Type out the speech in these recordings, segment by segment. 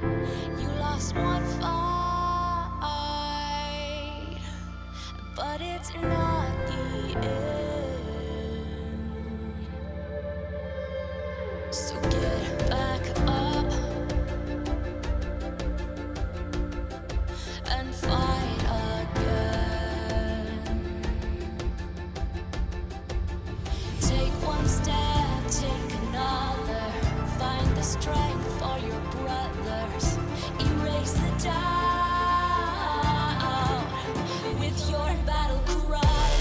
You lost one fight, but it's not the end. So get back up and fight again. Take one step, take another. Find the strength for your brothers. Erase the doubt with your battle cry.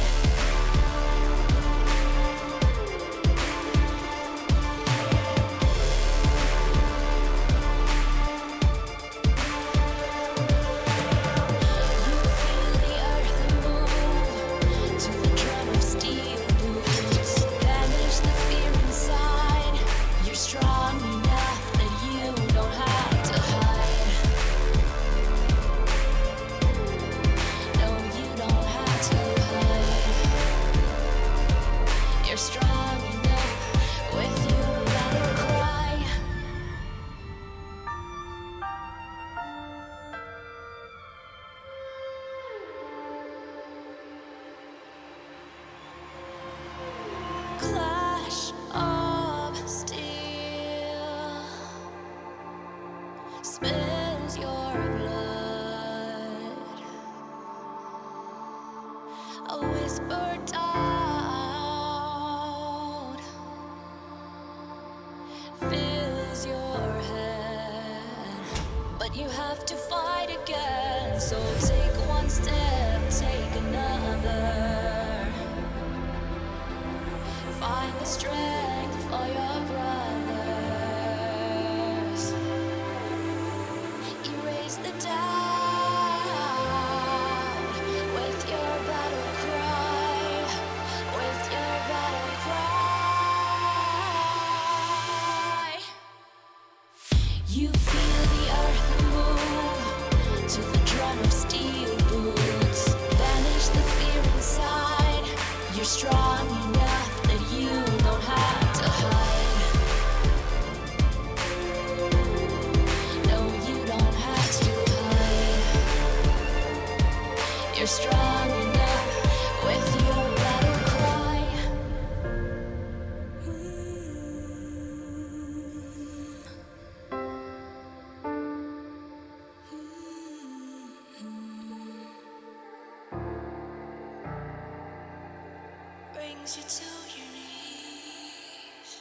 Clash of steel spills your blood. A whisper doubt fills your head, but you have to fight again. So take one step, take another. Find the strength for your brothers. Erase the doubt with your battle cry. With your battle cry. You feel the earth move to the drum of steel boots. Banish the fear inside. You're strong enough that you don't have to hide. No, you don't have to hide. You're strong enough with your battle cry. Brings you to your knees.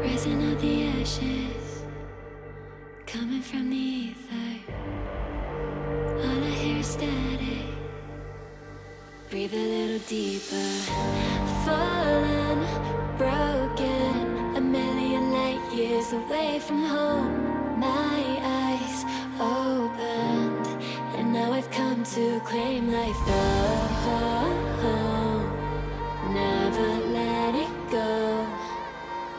Rising out the ashes, coming from the ether. All I hear is static. Breathe a little deeper. Fallen, broken, a million light years away from home. My eyes opened, and now I've come to claim life. Oh, never let it go.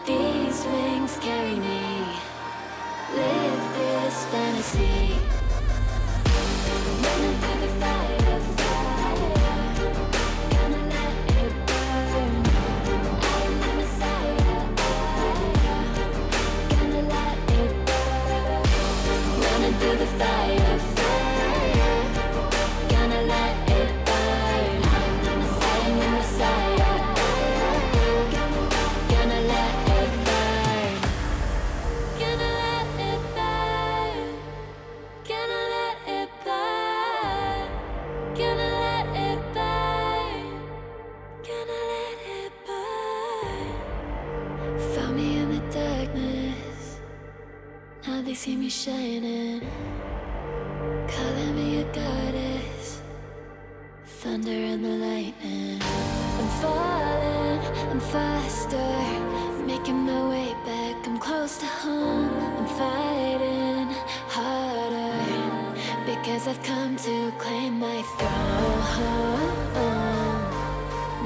These wings carry me. Live this fantasy. Running through the fire, fire. Gonna let it burn. I am the Messiah. Gonna let it burn. Running through the fire, fire. Gonna let it burn. I am the Messiah. Gonna let it burn. Gonna let it burn. Gonna let it burn. Gonna let it burn. Gonna let it burn. Found me in the darkness. Now they see me shining. Calling me a goddess. Thunder and the lightning. I'm falling, I'm faster. Making my way back, I'm close to home. I'm fighting harder. 'Cause I've come to claim my throne,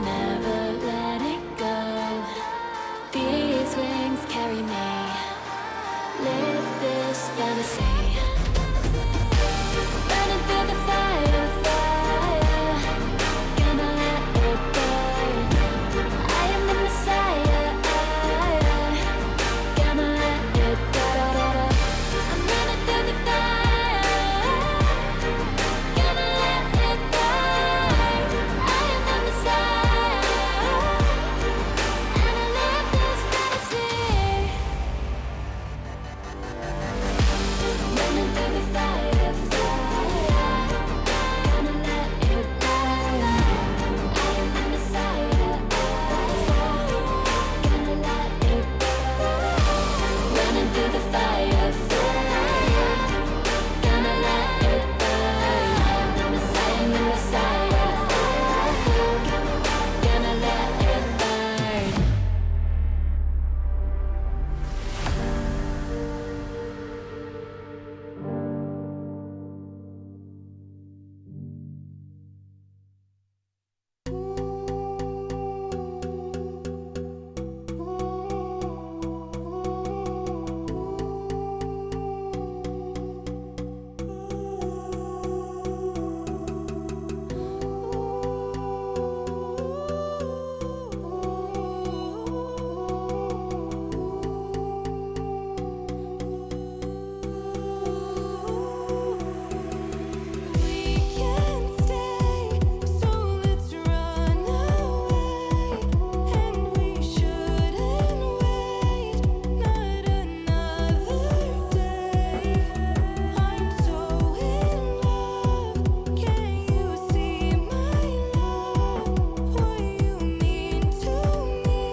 never letting go. These wings carry me, live this fantasy. Running through the fire, fire, gonna let it burn. I am the Messiah, gonna let it burn. I'm running through the fire, gonna let it burn. I am the Messiah, and I live this fantasy. Running through the fire, fire, gonna let it burn. I am the Messiah, gonna let it burn. Running through the fire, fire, gonna let it burn. I am the Messiah, gonna let it burn. We can't stay, so let's run away. And we shouldn't wait, not another day. I'm so in love, can you see my love? What you mean to me,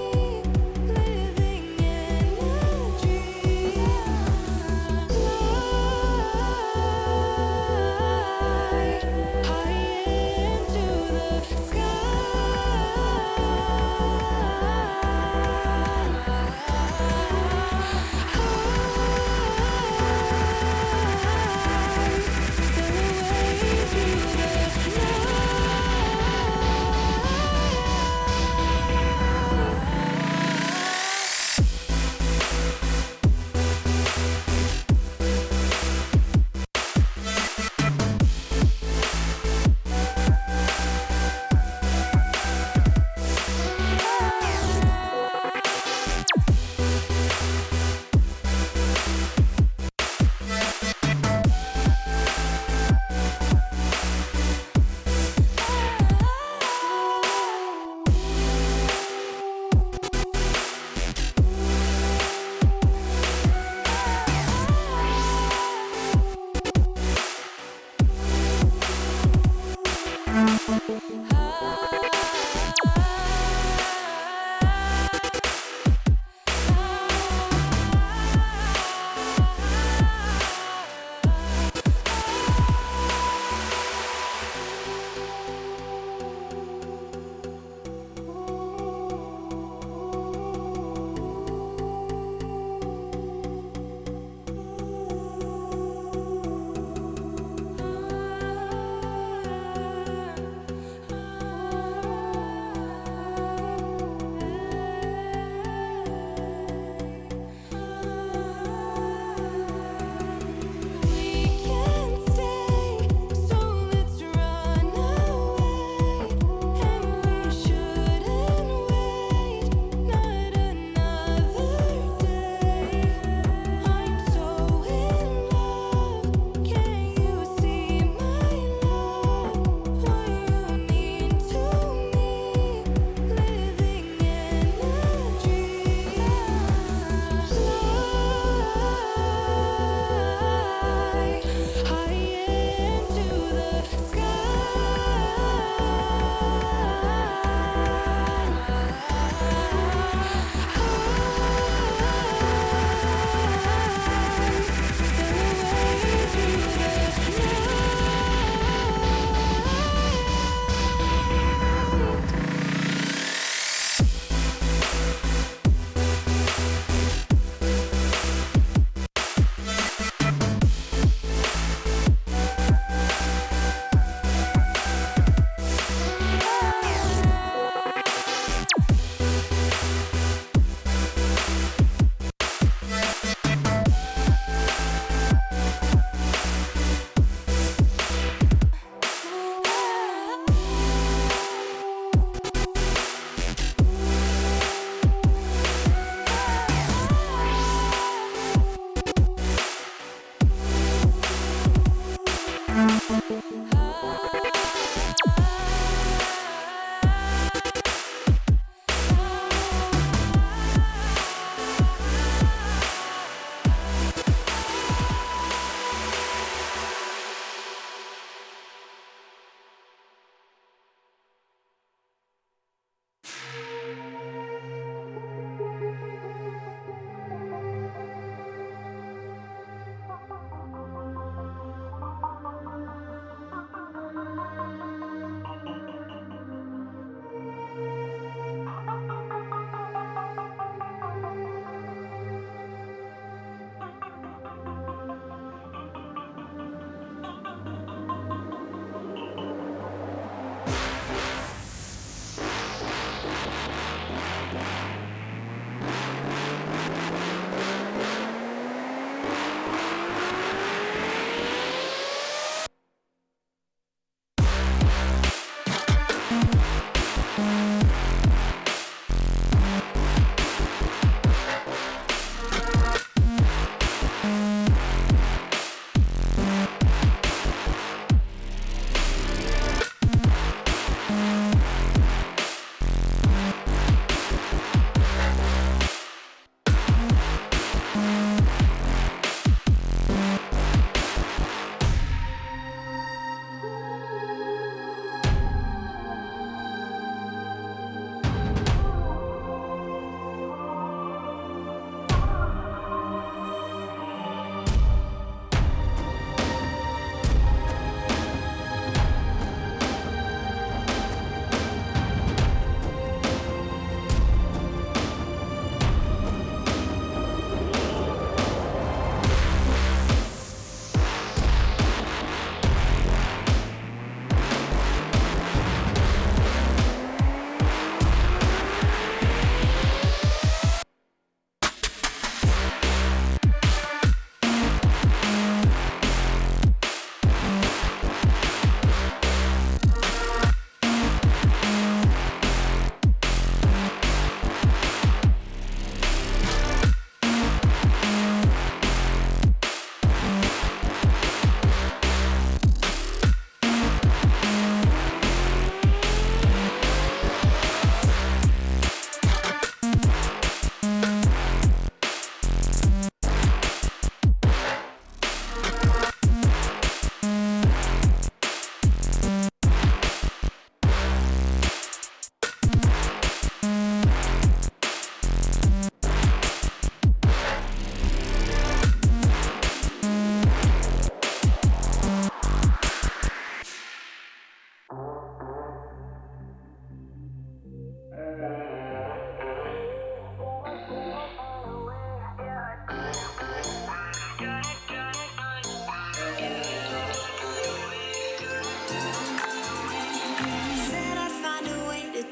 living in a dream. High into the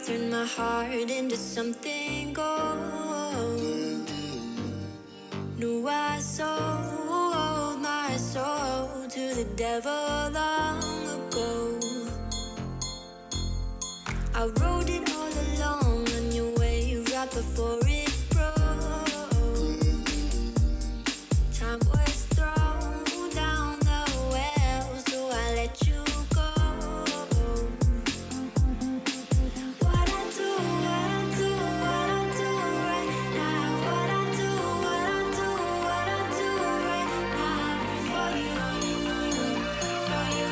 Turn my heart into something gold. Knew I sold my soul to the devil long ago. I rode it all along on your wave right before it broke. Time was thrown down the well, so I let you go. What I do right now. What I do right now for you, for you.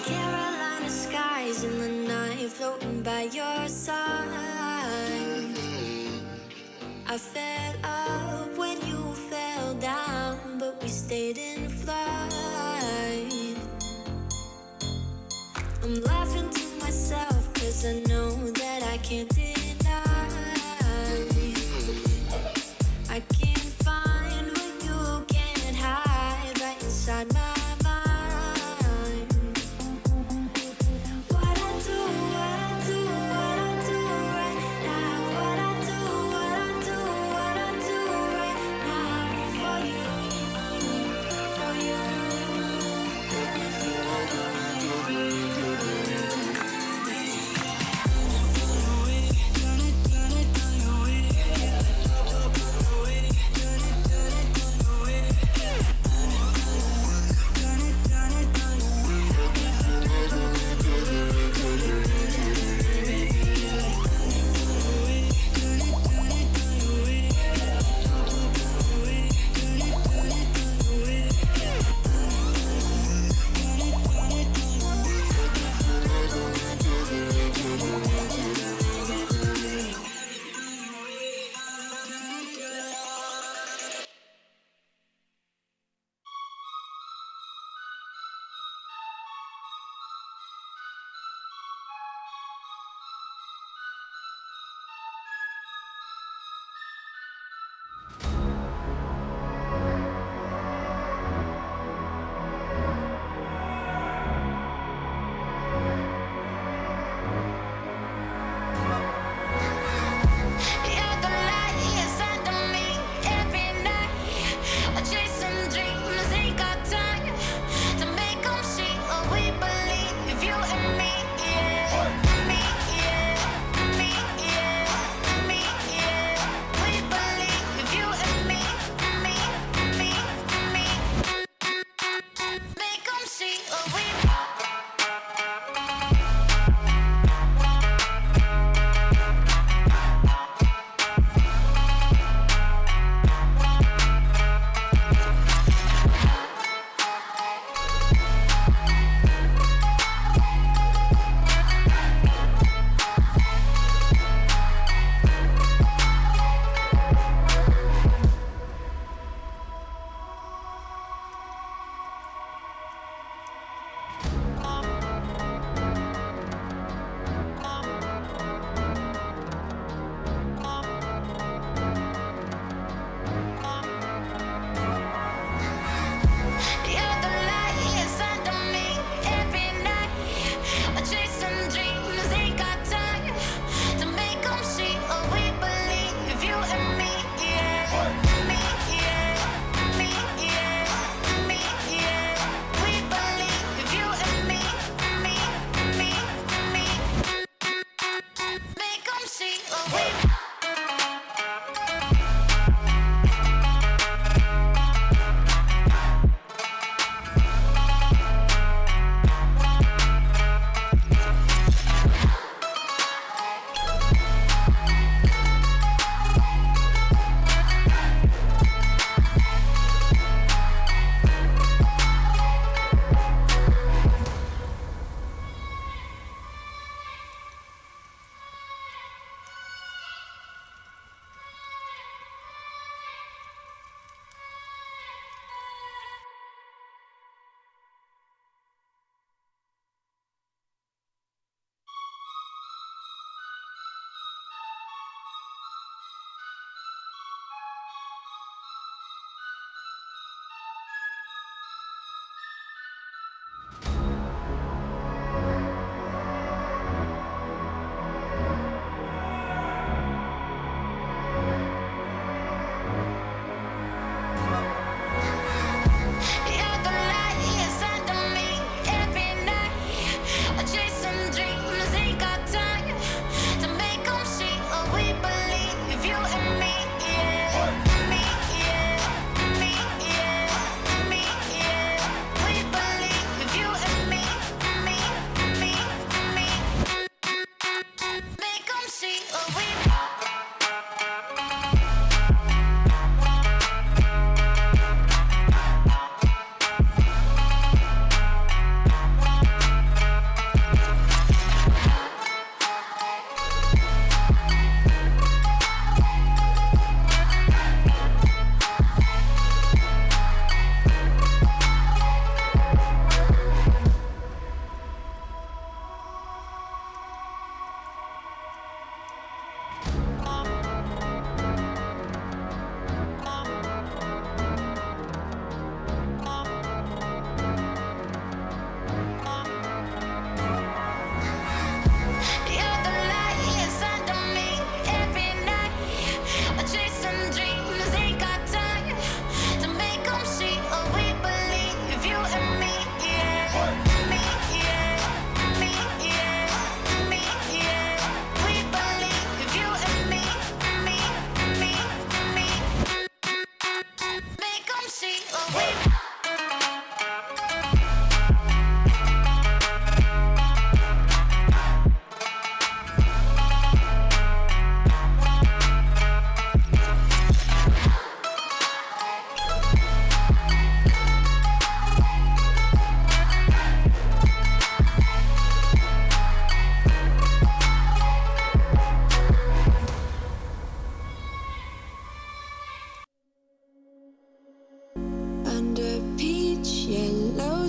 Carolina skies in the night, floating by your side. I fell up when you fell down, but we stayed in flight. I'm laughing to myself, cause I know that I can't deny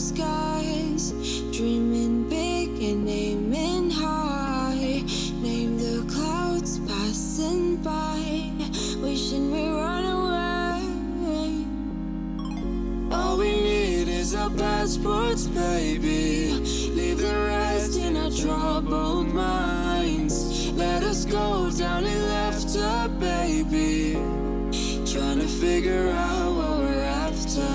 skies, dreaming big and aiming high. Name the clouds passing by, wishing we run away. All we need is our passports, baby. Leave the rest in our troubled minds. Let us go down in laughter, baby. Trying to figure out what we're after.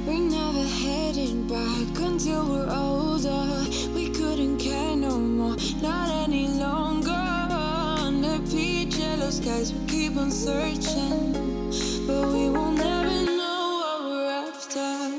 We're never heading back until we're older. We couldn't care no more, not any longer. Under peach yellow skies, we keep on searching, but we will never know what we're after.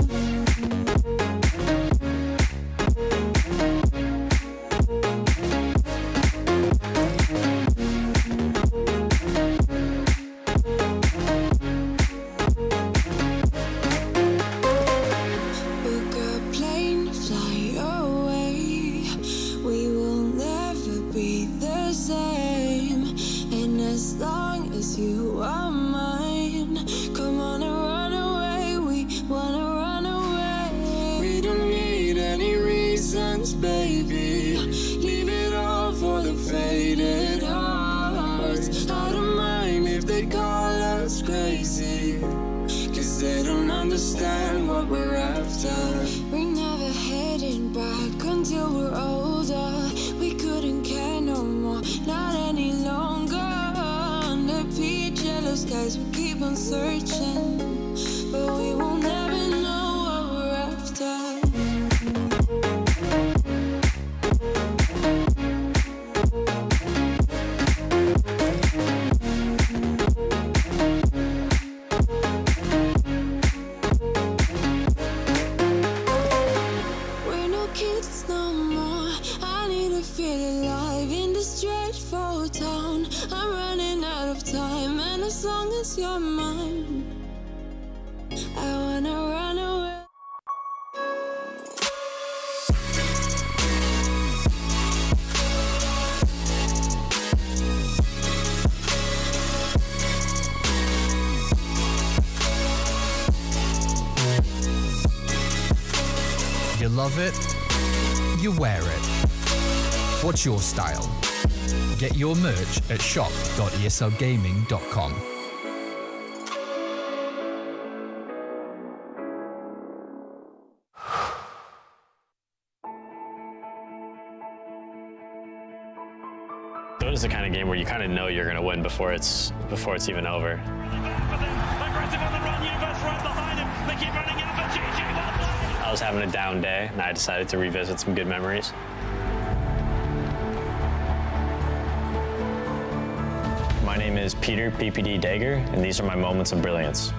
Baby, leave it all for the faded hearts. I don't mind if they call us crazy, 'cause they don't understand what we're after. We're never heading back until we're older. We couldn't care no more, not any longer. Under peach yellow skies, we keep on searching, but we will never know what we're after. As long as you're mine, I wanna run away. You love it, you wear it. What's your style? Get your merch at shop.eslgaming.com. Dota's the kind of game where you kind of know you're going to win before it's even over. Aggressive on the run, Universe right behind him. They keep running out, but GG. I was having a down day, and I decided to revisit some good memories. My name is Peter PPD Dager, and these are my moments of brilliance.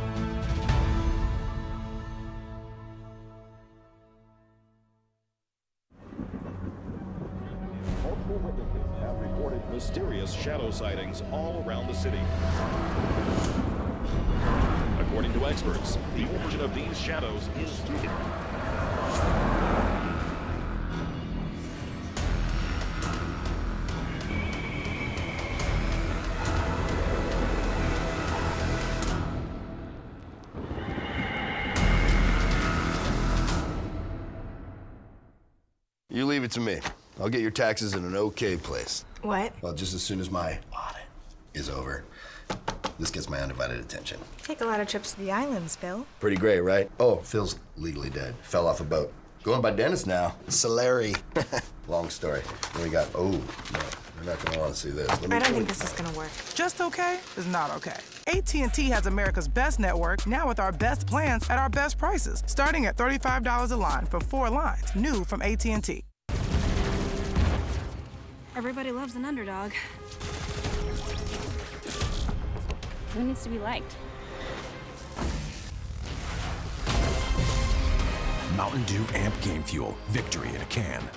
Multiple witnesses have reported mysterious shadow sightings all around the city. According to experts, the origin of these shadows is You leave it to me. I'll get your taxes in an okay place. What? Well, just as soon as my audit is over. This gets my undivided attention. Take a lot of trips to the islands, Phil. Pretty great, right? Oh, Phil's legally dead. Fell off a boat. Going by Dennis now. Solari. Long story. Then we got, oh, no, you're not gonna want to see this. I don't think this is gonna work. Just okay is not okay. AT&T has America's best network, now with our best plans at our best prices, starting at $35 a line for 4 lines, new from AT&T. Everybody loves an underdog. Who needs to be liked? Mountain Dew Amp Game Fuel. Victory in a can.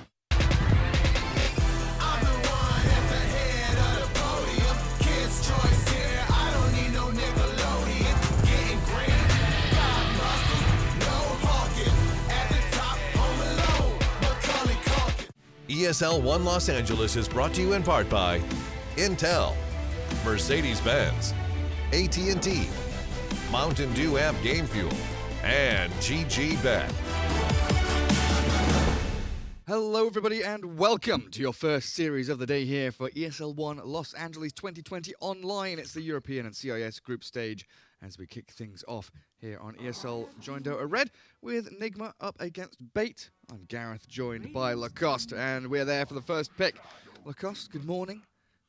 ESL One Los Angeles is brought to you in part by Intel, Mercedes-Benz, AT&T, Mountain Dew Amp Game Fuel, and GG Bet. Hello, everybody, and welcome to your first series of the day here for ESL 1 Los Angeles 2020 Online. It's the European and CIS group stage as we kick things off here on ESL Joined Dota Red with Nigma up against Bait. I'm Gareth, joined by Lacoste, and we're there for the first pick. Lacoste, good morning.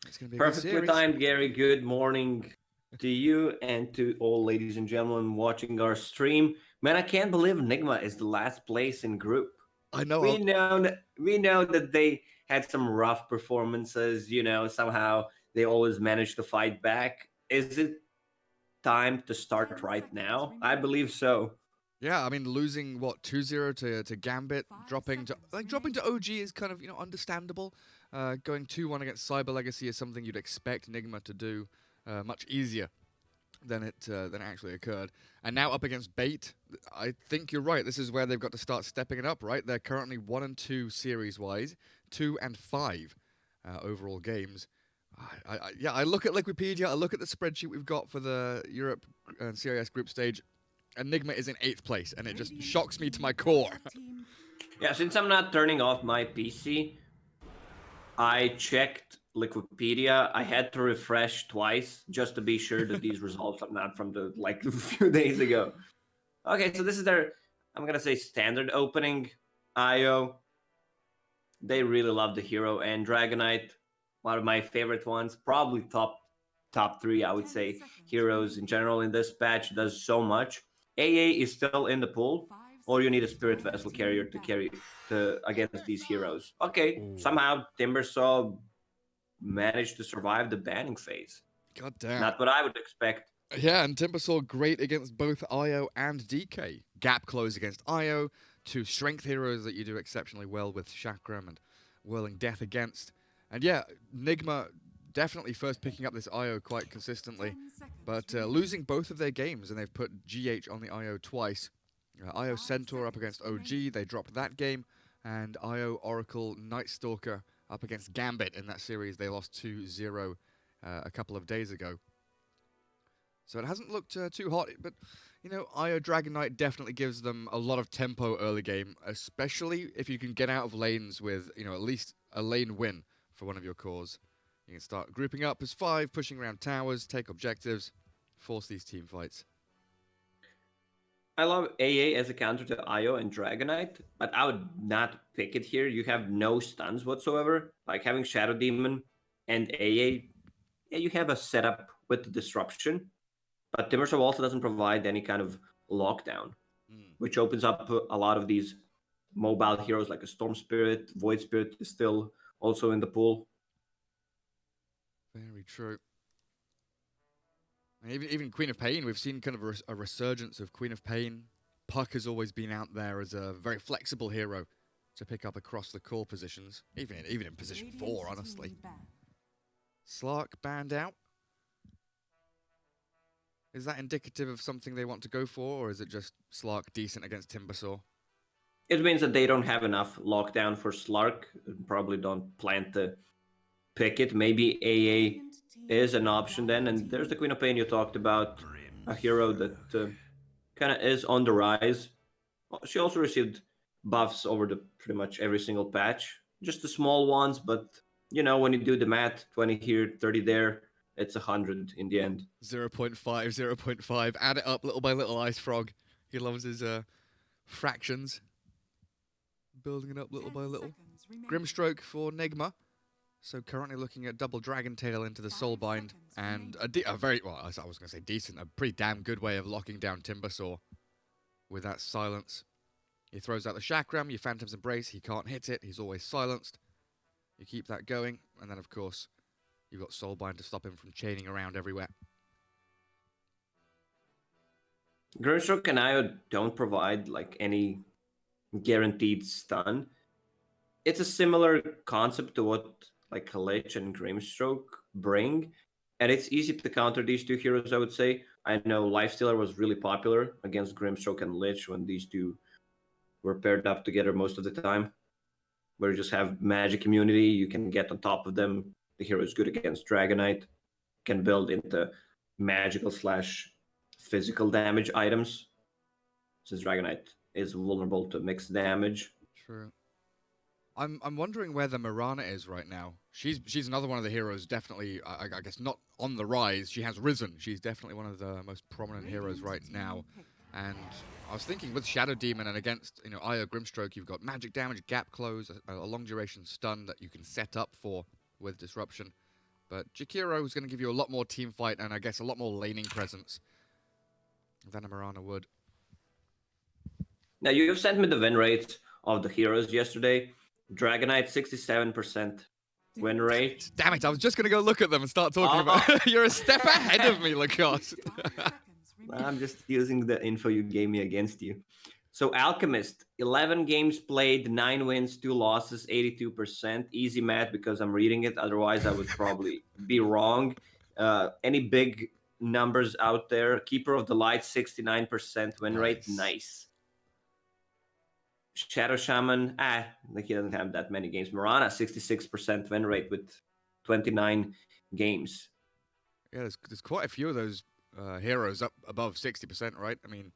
It's going to be a Perfectly good series. timed, Gary. Good morning to you and to all ladies and gentlemen watching our stream. Man, I can't believe Nigma is the last place in group. I know. We know that they had some rough performances. Somehow they always manage to fight back. Is it time to start right now? I believe so. Yeah, I mean, losing 2-0 to Gambit, dropping to OG is kind of understandable. Going 2-1 against Cyber Legacy is something you'd expect Nigma to do much easier than it actually occurred. And now up against Bait, I think you're right. This is where they've got to start stepping it up, right? They're currently 1-2 series-wise, 2-5 overall games. I look at Wikipedia, I look at the spreadsheet we've got for the Europe and CIS group stage. Enigma is in 8th place, and it just shocks me to my core. Yeah, since I'm not turning off my PC, I checked Wikipedia. I had to refresh twice just to be sure that these results are not from a few days ago. Okay, so this is their, I'm gonna say, standard opening. IO. They really love the hero and Dragonite. One of my favorite ones, probably top 3, I would say. Heroes in general in this patch does so much. AA is still in the pool, or you need a Spirit Vessel carrier to carry against these heroes. Okay, somehow Timbersaw managed to survive the banning phase. God damn. Not what I would expect. Yeah, and Timbersaw great against both IO and DK. Gap close against IO, 2 strength heroes that you do exceptionally well with Chakram and Whirling Death against. And yeah, Nigma definitely first picking up this IO quite consistently, but losing both of their games, and they've put GH on the IO twice. IO Centaur up against OG, they dropped that game, and IO Oracle Night Stalker up against Gambit in that series. They lost 2-0 a couple of days ago. So it hasn't looked too hot, but IO Dragon Knight definitely gives them a lot of tempo early game, especially if you can get out of lanes with at least a lane win for one of your cores. You can start grouping up as 5, pushing around towers, take objectives, force these team fights. I love AA as a counter to IO and Dragonite, but I would not pick it here. You have no stuns whatsoever. Like having Shadow Demon and AA, yeah, you have a setup with the disruption, but Timbersaw also doesn't provide any kind of lockdown, which opens up a lot of these mobile heroes like a Storm Spirit. Void Spirit is still also in the pool. Very true. And even Queen of Pain, we've seen kind of a resurgence of Queen of Pain. Puck has always been out there as a very flexible hero to pick up across the core positions, even in position 4, honestly. Slark banned out. Is that indicative of something they want to go for, or is it just Slark decent against Timbersaw? It means that they don't have enough lockdown for Slark, and probably don't plan to pick it. Maybe AA is an option then, and there's the Queen of Pain you talked about, a hero that kind of is on the rise. She also received buffs over the pretty much every single patch, just the small ones, but when you do the math, 20 here, 30 there, it's 100 in the end. 0.5, 0.5, add it up little by little, Ice Frog. He loves his fractions. Building it up little by little. Grimstroke for Nigma. So currently looking at double Dragon Tail into the Soulbind, and a very, well, I was going to say decent, a pretty damn good way of locking down Timbersaw with that silence. He throws out the Chakram, your Phantom's Embrace, he can't hit it, he's always silenced. You keep that going, and then of course, you've got Soulbind to stop him from chaining around everywhere. Grimstroke and IO don't provide any guaranteed stun. It's a similar concept to what Lich and Grimstroke bring, and it's easy to counter these two heroes, I would say. I know Lifestealer was really popular against Grimstroke and Lich when these two were paired up together most of the time, where you just have magic immunity, you can get on top of them. The hero is good against Dragonite, can build into magical / physical damage items, since Dragonite is vulnerable to mixed damage. True. I'm wondering where the Mirana is right now. She's another one of the heroes, definitely, I guess not on the rise. She has risen. She's definitely one of the most prominent heroes right now. And I was thinking with Shadow Demon and against, Io Grimstroke, you've got magic damage, gap close, a long duration stun that you can set up for with Disruption. But Jakiro is going to give you a lot more team fight and I guess a lot more laning presence than a Mirana would. Now, you sent me the win rates of the heroes yesterday. Dragonite, 67% win rate. Damn it, I was just going to go look at them and start talking about You're a step ahead of me, Lacoste. I'm just using the info you gave me against you. So Alchemist, 11 games played, 9 wins, 2 losses, 82%. Easy math because I'm reading it. Otherwise, I would probably be wrong. Any big numbers out there? Keeper of the Light, 69% win rate. Nice. Shadow Shaman, he doesn't have that many games. Mirana, 66% win rate with 29 games. Yeah, there's quite a few of those heroes up above 60%, right? I mean,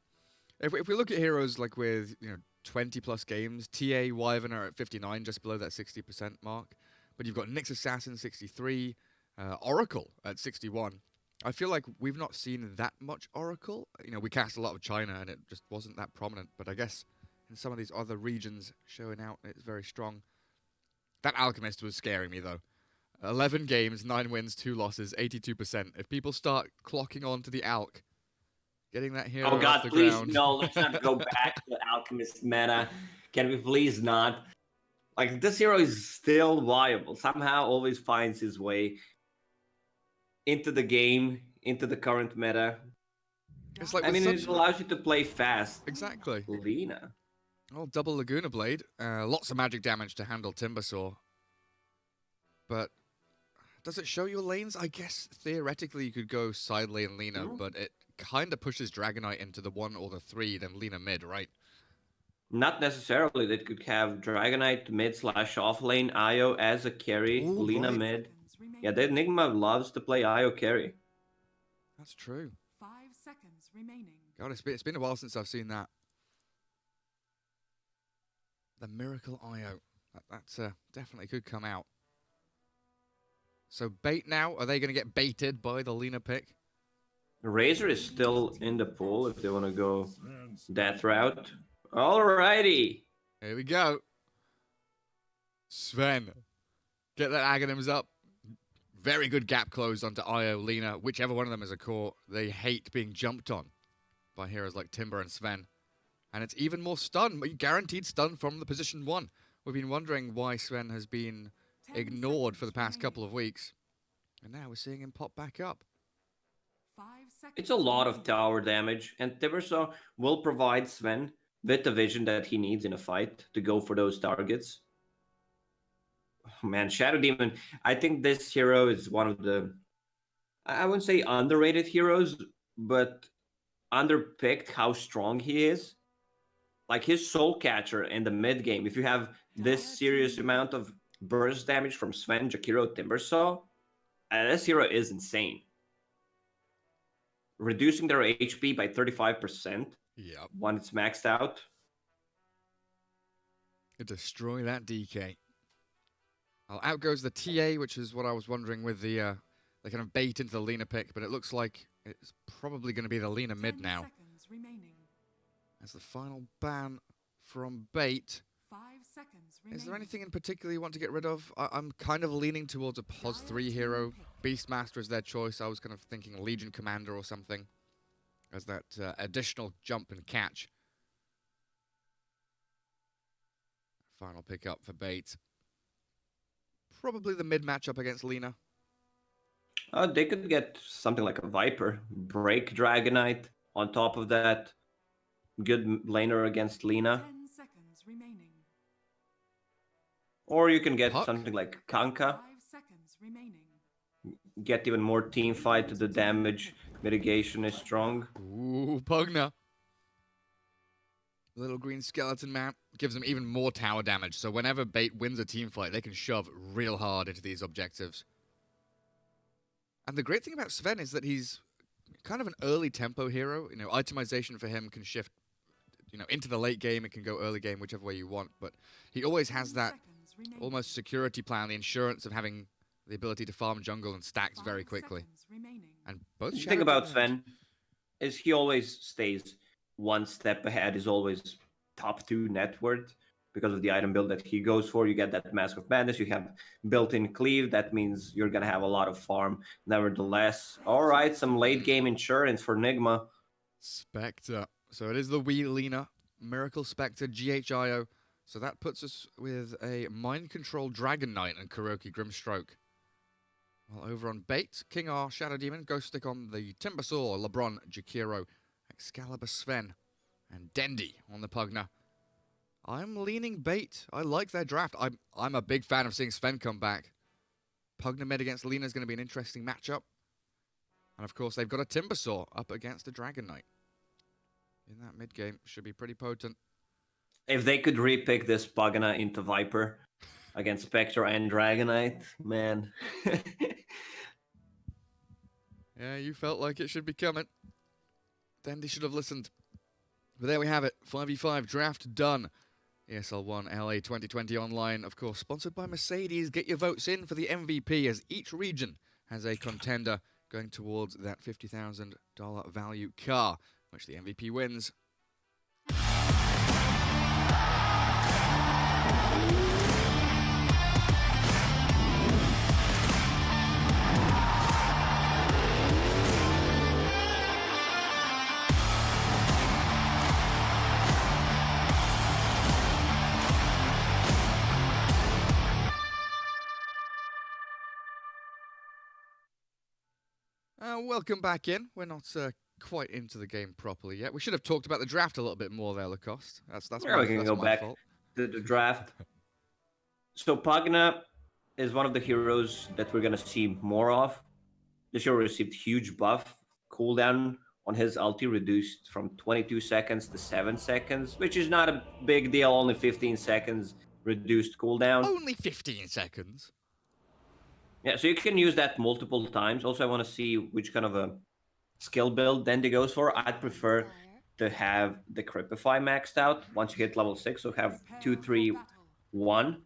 if we look at heroes like with 20 plus games, TA Wyvern are at 59, just below that 60% mark. But you've got Nyx Assassin 63, Oracle at 61. I feel like we've not seen that much Oracle. We cast a lot of China and it just wasn't that prominent. But I guess in some of these other regions showing out, it's very strong. That Alchemist was scaring me though. 11 games, 9 wins, 2 losses, 82%. If people start clocking on to the Alch, getting that hero Oh God, off the please, ground. no, let's not go back to the Alchemist meta. Can we please not? Like, this hero is still viable. Somehow always finds his way into the game, into the current meta. It's like it allows you to play fast. Exactly. Lina. Oh, double Laguna Blade. Lots of magic damage to handle Timbersaw. But does it show your lanes? I guess theoretically you could go side lane Lina, but it kind of pushes Dragonite into the 1 or the 3, then Lina mid, right? Not necessarily. They could have Dragonite mid/off lane, Io as a carry, Lina mid. Yeah, the Nigma loves to play Io carry. That's true. 5 seconds remaining. God, it's been a while since I've seen that. The Miracle Io. That's definitely could come out. So bait now. Are they going to get baited by the Lina pick? Razor is still in the pool if they want to go that route. Alrighty. Here we go. Sven. Get that Aghanims up. Very good gap close onto Io, Lina. Whichever one of them is a core. They hate being jumped on by heroes like Timber and Sven. And it's even more stun. Guaranteed stun from the position 1. We've been wondering why Sven has been ignored for the past couple of weeks. And now we're seeing him pop back up. It's a lot of tower damage. And Timbersaw will provide Sven with the vision that he needs in a fight to go for those targets. Oh, man, Shadow Demon. I think this hero is one of the, I wouldn't say underrated heroes, but underpicked how strong he is. Like his Soul Catcher in the mid game, if you have this serious amount of burst damage from Sven, Jakiro, Timbersaw, this hero is insane. Reducing their HP by 35%. Yep. When it's maxed out. Destroy that DK. Well, out goes the TA, which is what I was wondering with the kind of bait into the Lina pick, but it looks like it's probably going to be the Lina mid now. As the final ban from bait. 5 seconds remaining. Is there anything in particular you want to get rid of? I'm kind of leaning towards a POS 3 hero. Beastmaster is their choice. I was kind of thinking Legion Commander or something as that additional jump and catch. Final pick up for bait. Probably the mid matchup against Lina. They could get something like a Viper. Break Dragonite on top of that. Good laner against Lina. 10 seconds remaining. Or you can get Puck? something like Kanka. 5 seconds remaining. Get even more team fight. The damage mitigation is strong. Ooh, Pugna. Little green skeleton man gives them even more tower damage. So whenever bait wins a team fight, they can shove real hard into these objectives. And the great thing about Sven is that he's kind of an early tempo hero. Itemization for him can shift, into the late game. It can go early game, whichever way you want. But he always has that almost security plan, the insurance of having the ability to farm jungle and stacks very quickly. And both The Shadow thing about Demons- Sven is he always stays one step ahead. He's always top 2 net worth because of the item build that he goes for. You get that Mask of Madness. You have built-in cleave. That means you're gonna have a lot of farm. Nevertheless, all right, some late game insurance for Nigma. Spectre. So it is the Wee Lina, Miracle Spectre, GHIO. So that puts us with a Mind Control Dragon Knight and Kuroki Grimstroke. While over on bait, King R, Shadow Demon, Ghost Stick on the Timbersaw, LeBron, Jakiro, Excalibur Sven, and Dendy on the Pugna. I'm leaning bait. I like their draft. I'm a big fan of seeing Sven come back. Pugna mid against Lina is going to be an interesting matchup. And of course, they've got a Timbersaw up against a Dragon Knight. In that mid game, should be pretty potent. If they could repick this Pugna into Viper against Spectre and Dragonite, man. Yeah, you felt like it should be coming. Dendy should have listened. But there we have it. 5v5 draft done. ESL 1 LA 2020 online, of course, sponsored by Mercedes. Get your votes in for the MVP as each region has a contender going towards that $50,000 value car, which the MVP wins. Welcome back in. We're not quite into the game properly yet. We should have talked about the draft a little bit more there, Lacoste. That's Yeah, we can go back fault. to the draft. So Pugna is one of the heroes that we're going to see more of. This hero received huge buff. Cooldown on his ulti reduced from 22 seconds to 7 seconds, which is not a big deal. Only 15 seconds reduced cooldown. Only 15 seconds? Yeah, so you can use that multiple times. Also, I want to see which kind of a skill build Dendy goes for. I'd prefer to have the Cripify maxed out once you hit level 6. So have 2, 3, 1.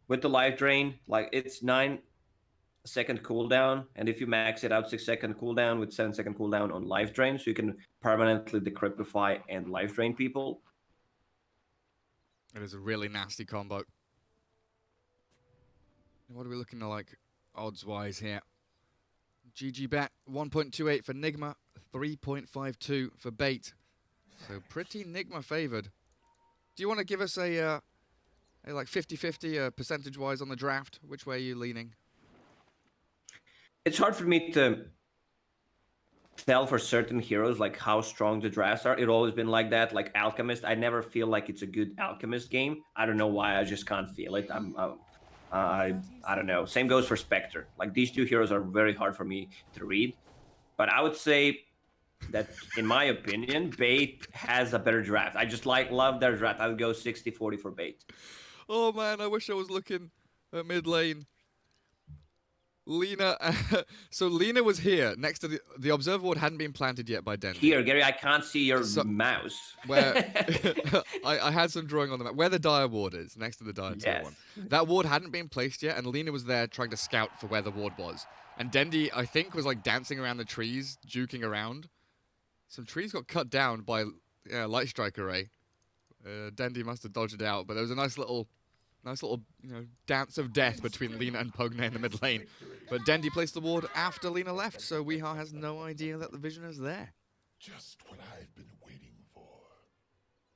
With the life drain, like it's 9-second cooldown. And if you max it out 6-second cooldown with 7-second cooldown on life drain, so you can permanently decrypify and life drain people. It is a really nasty combo. What are we looking like odds-wise here? GG bet, 1.28 for Nigma, 3.52 for bait. So pretty Nigma favored. Do you want to give us a like 50-50 percentage-wise on the draft? Which way are you leaning? It's hard for me to tell for certain heroes like how strong the drafts are. It's always been like that. Like Alchemist, I never feel like it's a good Alchemist game. I don't know why. I just can't feel it. I don't know. Same goes for Spectre. Like these two heroes are very hard for me to read. But I would say that, in my opinion, Bait has a better draft. I just love their draft. I would go 60-40 for Bait. Oh man, I wish I was looking at mid lane. Lina, so Lina was here next to the observer ward hadn't been planted yet by Dendy. Here, Gary, I can't see your mouse. Where I had some drawing on the map. Where the dire ward is, next to the dire tier one. That ward hadn't been placed yet, and Lina was there trying to scout for where the ward was. And Dendy, I think, was like dancing around the trees, juking around. Some trees got cut down by Light Strike Array. Dendy must have dodged it out, but there was a nice little dance of death between Lina and Pugna in the mid lane. But Dendy placed the ward after Lina left, so Weehaw has no idea that the vision is there. Just what I've been waiting for.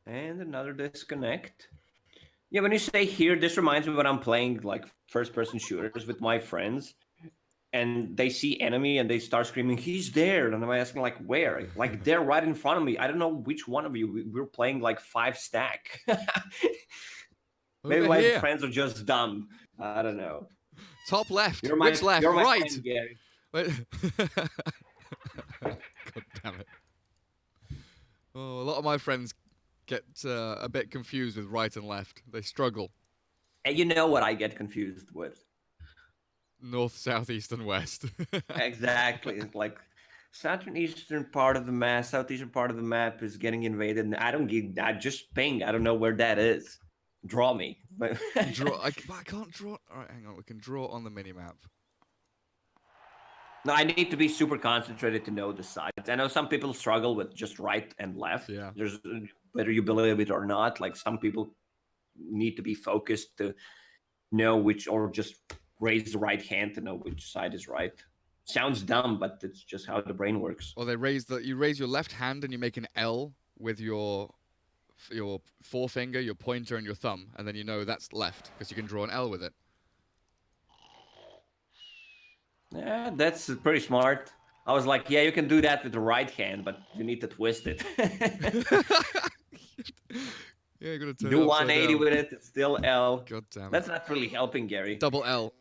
And another disconnect. Yeah, when you say here, this reminds me when I'm playing like first-person shooters with my friends, and they see enemy and they start screaming, "He's there!" And I'm asking like, "Where?" Like they're right in front of me. I don't know which one of you. We're playing like 5 stack. Maybe my friends are just dumb. I don't know. Top left. Which left? You're my right. friend, Gary. God damn it. Oh, a lot of my friends get a bit confused with right and left. They struggle. And you know what I get confused with? North, south, east, and west. Exactly. It's like southeastern part of the map is getting invaded. And I just ping. I don't know where that is. draw me. But I can't draw. All right, hang on. We can draw on the minimap. no, I need to be super concentrated to know the sides. I know some people struggle with just right and left. Yeah. There's whether you believe it or not. Like some people need to be focused to know which, or just raise the right hand to know which side is right. Sounds dumb, but it's just how the brain works. Or you raise your left hand and you make an L with your forefinger, your pointer, and your thumb, and then you know that's left because you can draw an L with it. Yeah, that's pretty smart. I was like, yeah, you can do that with the right hand, but you need to twist it. Yeah, you gotta turn do it 180 with it. It's still L. God damn it. That's not really helping, Gary. Double L.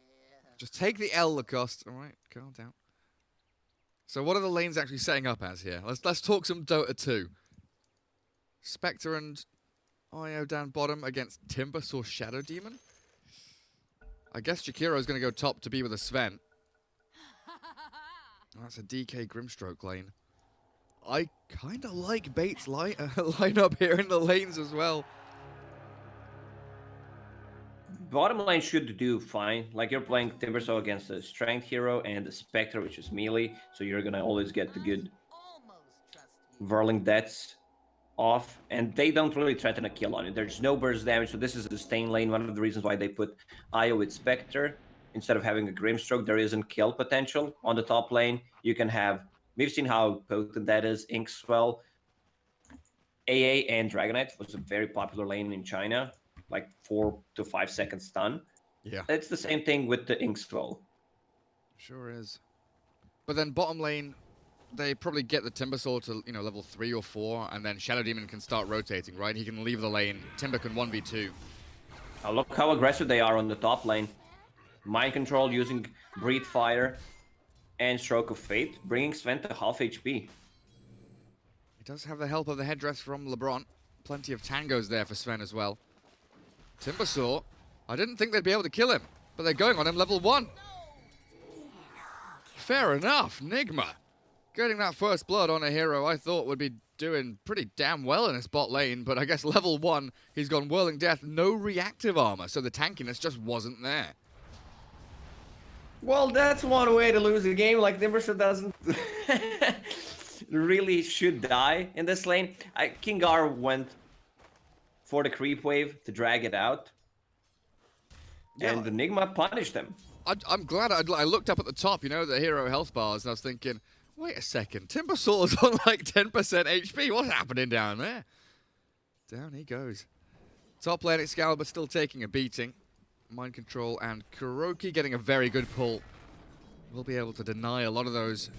Just take the L, Lacoste. All right, calm down. So what are the lanes actually setting up as here? Let's talk some Dota 2. Spectre and Io down bottom against Timbersaw Shadow Demon. I guess Jakiro's going to go top to be with a Sven. That's a DK Grimstroke lane. I kind of like Bates' line up here in the lanes as well. Bottom lane should do fine. Like you're playing Timbersaw against a Strength Hero and a Spectre, which is melee, so you're going to always get the good Whirling Deaths off, and they don't really threaten a kill on it. There's no burst damage, so this is a sustain lane. One of the reasons why they put Io with Spectre instead of having a Grimstroke, there isn't kill potential on the top lane. You can have, we've seen how potent that is. Inkswell, AA, and Dragonite was a very popular lane in China, like 4 to 5 second stun. Yeah, it's the same thing with the Inkswell. Sure is. But then bottom lane, they probably get the Timbersaw to, level 3 or 4, and then Shadow Demon can start rotating, right? He can leave the lane. Timber can 1v2. Oh, look how aggressive they are on the top lane. Mind Control using Breathe Fire and Stroke of Fate, bringing Sven to half HP. He does have the help of the headdress from LeBron. Plenty of tangos there for Sven as well. Timbersaw, I didn't think they'd be able to kill him, but they're going on him level 1. Fair enough, Nigma. Getting that first blood on a hero I thought would be doing pretty damn well in his bot lane, but I guess level 1, he's gone Whirling Death, no reactive armor, so the tankiness just wasn't there. Well, that's one way to lose a game. Like, Timbersaw doesn't really should die in this lane. Kingar went for the creep wave to drag it out, and the Nigma punished him. I'm glad I looked up at the top, the hero health bars, and I was thinking, wait a second, Timbersaw's on like 10% HP. What's happening down there? Down he goes. Top lane Excalibur still taking a beating. Mind Control and Kuroki getting a very good pull. We'll be able to deny a lot of those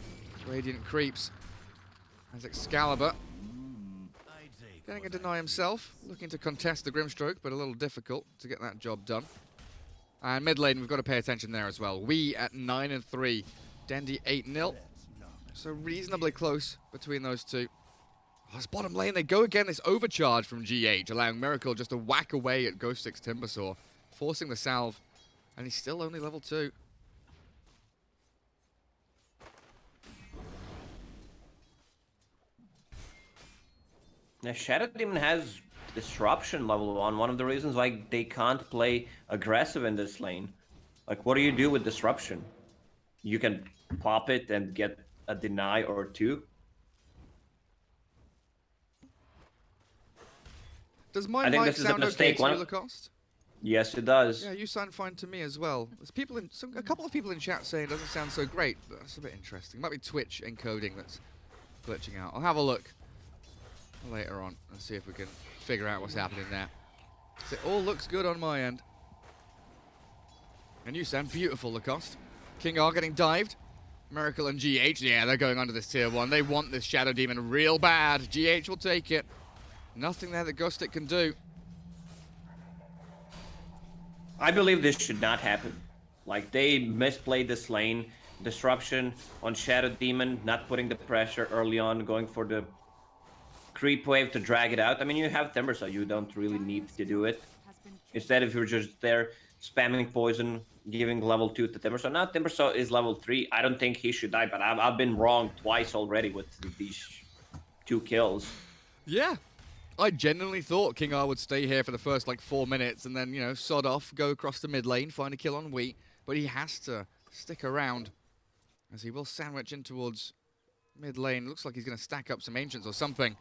Radiant creeps. As Excalibur getting a deny himself. Looking to contest the Grimstroke, but a little difficult to get that job done. And mid lane, we've got to pay attention there as well. We at 9-3. Dendy 8-0. So reasonably close between those two. Oh, it's bottom lane. They go again. This overcharge from GH, allowing Miracle just to whack away at Ghost Six Timbersaw, forcing the salve. And he's still only level 2. Now, Shadow Demon has Disruption level 1. One of the reasons why they can't play aggressive in this lane. Like, what do you do with Disruption? You can pop it and get a deny or 2. Does my mic sound okay to you, Lacoste? Yes, it does. Yeah, you sound fine to me as well. There's a couple of people in chat saying it doesn't sound so great, but that's a bit interesting. Might be Twitch encoding that's glitching out. I'll have a look later on and see if we can figure out what's happening there. So it all looks good on my end. And you sound beautiful, Lacoste. King R getting dived. Miracle and GH, yeah, they're going under this tier 1. They want this Shadow Demon real bad. GH will take it. Nothing there that Ghostic can do. I believe this should not happen. Like, they misplayed this lane. Disruption on Shadow Demon, not putting the pressure early on, going for the creep wave to drag it out. I mean, you have Timbersaw, you don't really need to do it. Instead, if you're just there spamming poison, giving level 2 to Timbersaw. Now, Timbersaw is level 3. I don't think he should die, but I've been wrong twice already with these 2 kills. Yeah. I genuinely thought King R would stay here for the first like 4 minutes and then, you know, sod off, go across the mid lane, find a kill on Wheat, but he has to stick around as he will sandwich in towards mid lane. Looks like he's going to stack up some Ancients or something.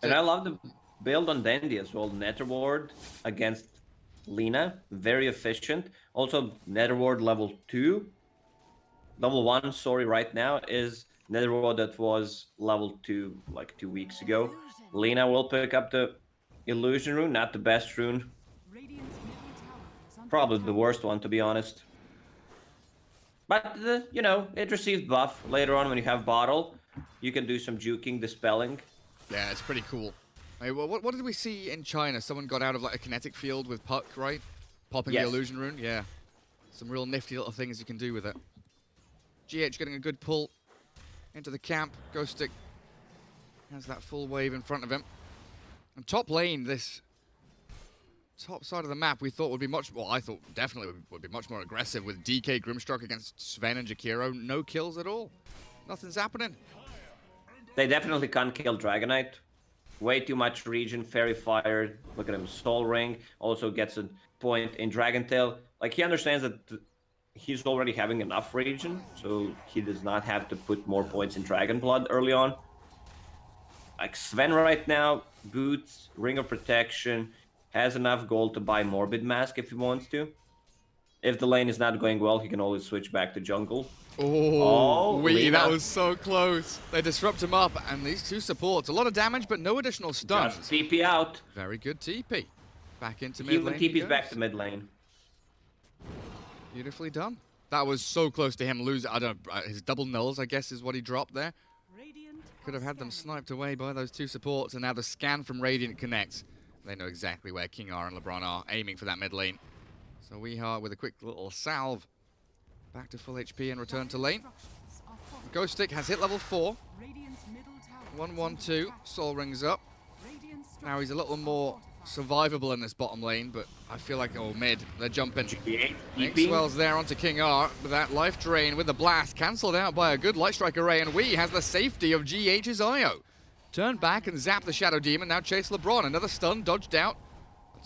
And I love the build on Dandy as well. Nether Ward against Lina, very efficient. Also, Nether Ward level 2. Level 1, sorry, right now is Nether Ward that was level 2 like 2 weeks ago. Lina will pick up the Illusion Rune, not the best rune. Probably the worst one, to be honest. But, you know, it received buff. Later on when you have Bottle, you can do some juking, dispelling. Yeah, it's pretty cool. Hey, what did we see in China? Someone got out of like a kinetic field with Puck, right? Popping the Illusion Rune, yeah. Some real nifty little things you can do with it. GH getting a good pull into the camp. Ghost Stick has that full wave in front of him. And top lane, this top side of the map we thought would be much, well, I thought definitely would be much more aggressive with DK Grimstroke against Sven and Jakiro. No kills at all. Nothing's happening. They definitely can't kill Dragonite. Way too much regen, Fairy Fire. Look at him, Soul Ring. Also gets a point in Dragon Tail. Like, he understands that he's already having enough regen, so he does not have to put more points in Dragon Blood early on. Like, Sven right now, Boots, Ring of Protection, has enough gold to buy Morbid Mask if he wants to. If the lane is not going well, he can always switch back to jungle. Oh, that was so close. They disrupt him up, and these two supports. A lot of damage, but no additional stuns. Just TP out. Very good TP. Back into mid lane. TP's back to mid lane. Beautifully done. That was so close to him losing. I don't. His double nulls, I guess, is what he dropped there. Could have had them sniped away by those two supports, and now the scan from Radiant connects. They know exactly where King R and LeBron are, aiming for that mid lane. So we are with a quick little salve. Back to full HP and return to lane. Ghost Stick has hit level 4. 1-1-2. Soul Rings up. Now he's a little more survivable in this bottom lane, but I feel like, oh, mid, they're jumping. Swells there onto King R with that life drain with the blast, cancelled out by a good Light Strike array, and we has the safety of GH's IO. Turn back and zap the Shadow Demon, now chase LeBron. Another stun, dodged out.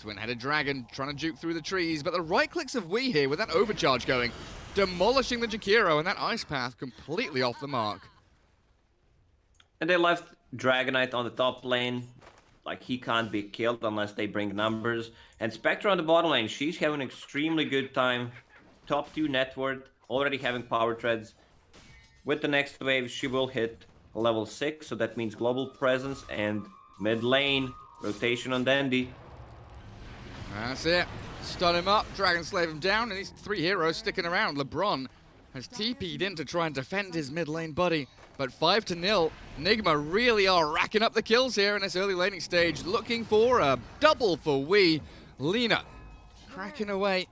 Twin-headed dragon trying to juke through the trees, but the right clicks of Wii here with that overcharge going, demolishing the Jakiro, and that ice path completely off the mark. And they left Dragonite on the top lane. Like, he can't be killed unless they bring numbers. And Spectre on the bottom lane, she's having an extremely good time. Top 2 net worth, already having power treads. With the next wave, she will hit level 6, so that means global presence and mid lane rotation on Dandy. That's it. Stun him up, Dragon Slave him down, and these 3 heroes sticking around. LeBron has TP'd in to try and defend his mid lane buddy, but 5-0. Nigma really are racking up the kills here in this early laning stage, looking for a double for Wii. Lina cracking away.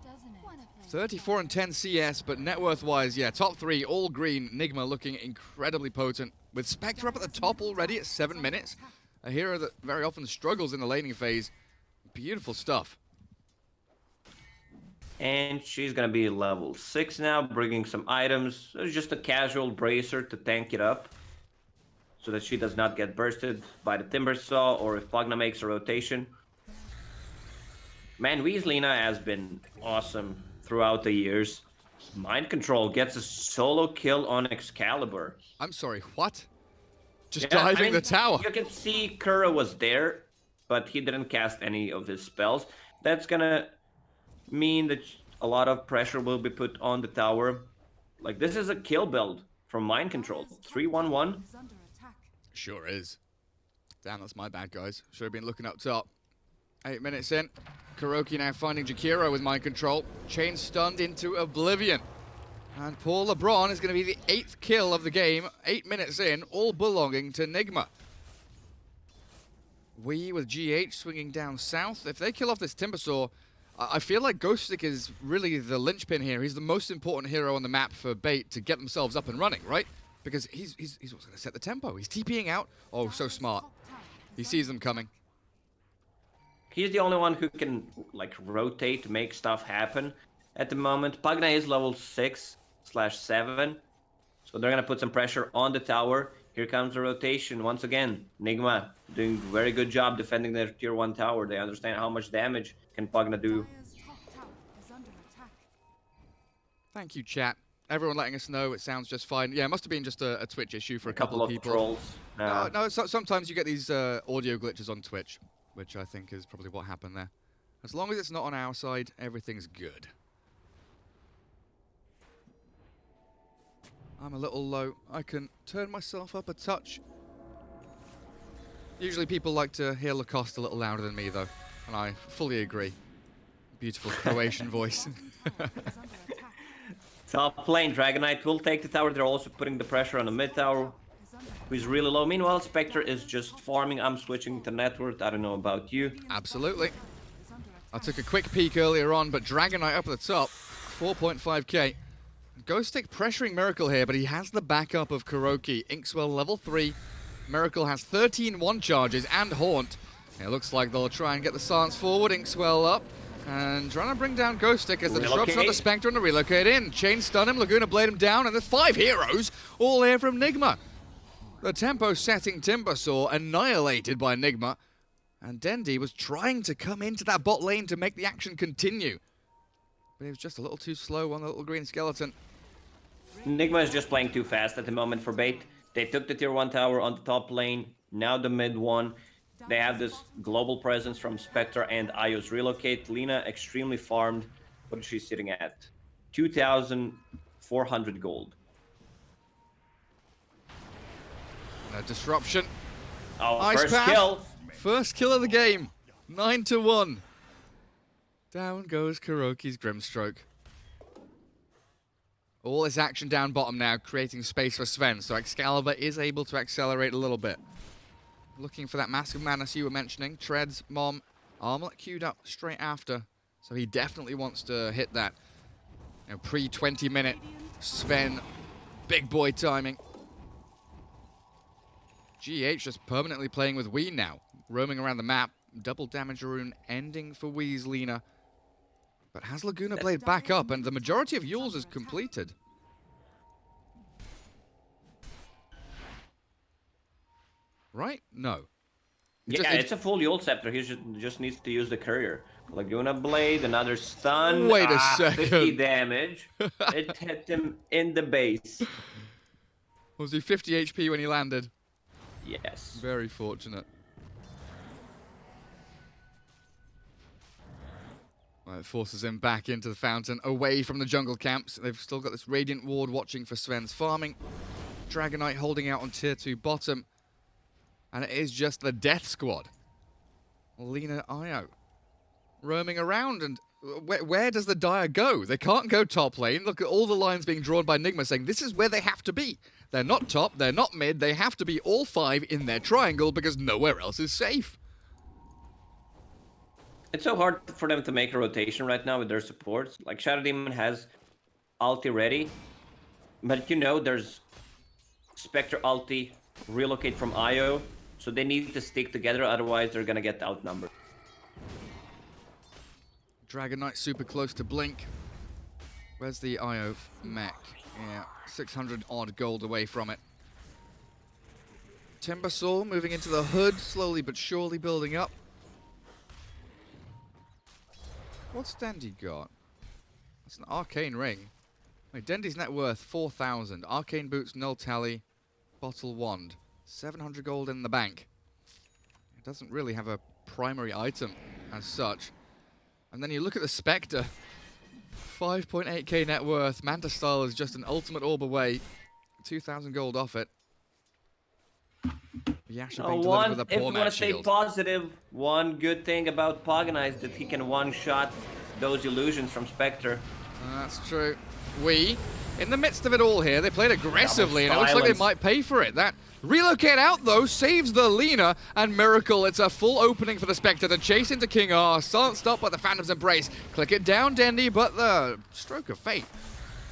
34 and 10 CS, but net worth-wise, yeah, top 3, all green. Nigma looking incredibly potent, with Spectre up at the top already at 7 minutes. A hero that very often struggles in the laning phase. Beautiful stuff. And she's gonna be level 6 now, bringing some items. It's just a casual bracer to tank it up, so that she does not get bursted by the Timber Saw, or if Pugna makes a rotation. Man, Weaslina has been awesome throughout the years. Mind Control gets a solo kill on Excalibur. I'm sorry, what? Just diving the tower. You can see Kura was there, but he didn't cast any of his spells. That's gonna mean that a lot of pressure will be put on the tower. Like, this is a kill build from Mind Control. 3-1-1. Sure is. Damn, that's my bad, guys. Should have been looking up top. 8 minutes in. Kuroki now finding Jakiro with Mind Control. Chain stunned into oblivion. And Paul LeBron is going to be the 8th kill of the game. 8 minutes in, all belonging to Nigma. We with GH swinging down south. If they kill off this Timbersaw, I feel like Ghost Stick is really the linchpin here. He's the most important hero on the map for Bait to get themselves up and running, right? Because he's what's going to set the tempo. He's TPing out. Oh, so smart. He sees them coming. He's the only one who can, like, rotate, make stuff happen at the moment. Pugna is level 6/7. So they're going to put some pressure on the tower. Here comes the rotation once again. Nigma doing a very good job defending their tier 1 tower. They understand how much damage can Pugna do. Thank you, chat. Everyone letting us know it sounds just fine. Yeah, it must have been just a Twitch issue for a couple of people. Trolls. No, sometimes you get these audio glitches on Twitch, which I think is probably what happened there. As long as it's not on our side, everything's good. I'm a little low. I can turn myself up a touch. Usually people like to hear Lacoste a little louder than me, though, and I fully agree. Beautiful Croatian voice. Top lane, Dragonite will take the tower. They're also putting the pressure on the mid tower, who is really low. Meanwhile, Spectre is just farming. I'm switching to Network. I don't know about you. Absolutely. I took a quick peek earlier on, but Dragonite up at the top, 4.5k. Ghost Stick pressuring Miracle here, but he has the backup of Kuroki. Inkswell level 3. Miracle has 13 one charges and Haunt. It looks like they'll try and get the silence forward. Inkswell up. And trying to bring down Ghost Stick as the disruption on the Spectre and the relocate in. Chain stun him, Laguna blade him down, and there's 5 heroes all here from Nigma. The tempo setting Timbersaw annihilated by Nigma. And Dendi was trying to come into that bot lane to make the action continue. But he was just a little too slow on the little green skeleton. Nigma is just playing too fast at the moment for bait. They took the tier 1 tower on the top lane, now the mid one. They have this global presence from Spectre and Io's relocate. Lina extremely farmed. What is she sitting at? 2,400 gold. No disruption. Oh, Ice first Path. kill. First kill of the game. 9-1. Down goes Kuroki's Grimstroke. All this action down bottom now, creating space for Sven. So Excalibur is able to accelerate a little bit. Looking for that massive madness you were mentioning. Treads, Mom, Armlet queued up straight after. So he definitely wants to hit that. You know, pre-20 minute Sven, big boy timing. GH just permanently playing with Wii now. Roaming around the map. Double damage rune ending for Wii's Lina. But has Laguna Blade back up, and the majority of Yules is completed. Right? No. It's a full Yule Scepter. He just needs to use the Courier. Laguna Blade, another stun. Wait a second. 50 damage. It hit him in the base. Was he 50 HP when he landed? Yes. Very fortunate. Well, it forces him back into the fountain, away from the jungle camps. They've still got this Radiant Ward watching for Sven's farming. Dragonite holding out on tier 2 bottom. And it is just the death squad. Lina Io roaming around, and where does the Dire go? They can't go top lane. Look at all the lines being drawn by Nigma saying this is where they have to be. They're not top, they're not mid, they have to be all 5 in their triangle because nowhere else is safe. It's so hard for them to make a rotation right now with their supports. Like Shadow Demon has ulti ready, but you know there's Spectre ulti, relocate from Io, so they need to stick together, otherwise they're gonna get outnumbered. Dragonite super close to blink. Where's the Io mech? Yeah, 600 odd gold away from it. Timbersaw moving into the hood, slowly but surely building up. What's Dendi got? That's an arcane ring. Wait, Dendi's net worth 4,000. Arcane boots, null tally, bottle wand. 700 gold in the bank. It doesn't really have a primary item as such. And then you look at the Spectre. 5.8k net worth. Manta Style is just an ultimate orb away. 2,000 gold off it. Yasha being delivered with a if poor you want man to stay shield. positive, one good thing about Pogana is that he can one-shot those illusions from Spectre. That's true. We, in the midst of it all here, they played aggressively, and it looks like they might pay for it. That relocate out, though, saves the Lina, and Miracle. It's a full opening for the Spectre to chase into King R. Stop by the Phantom's Embrace. Click it down, Dendi, but the Stroke of Fate,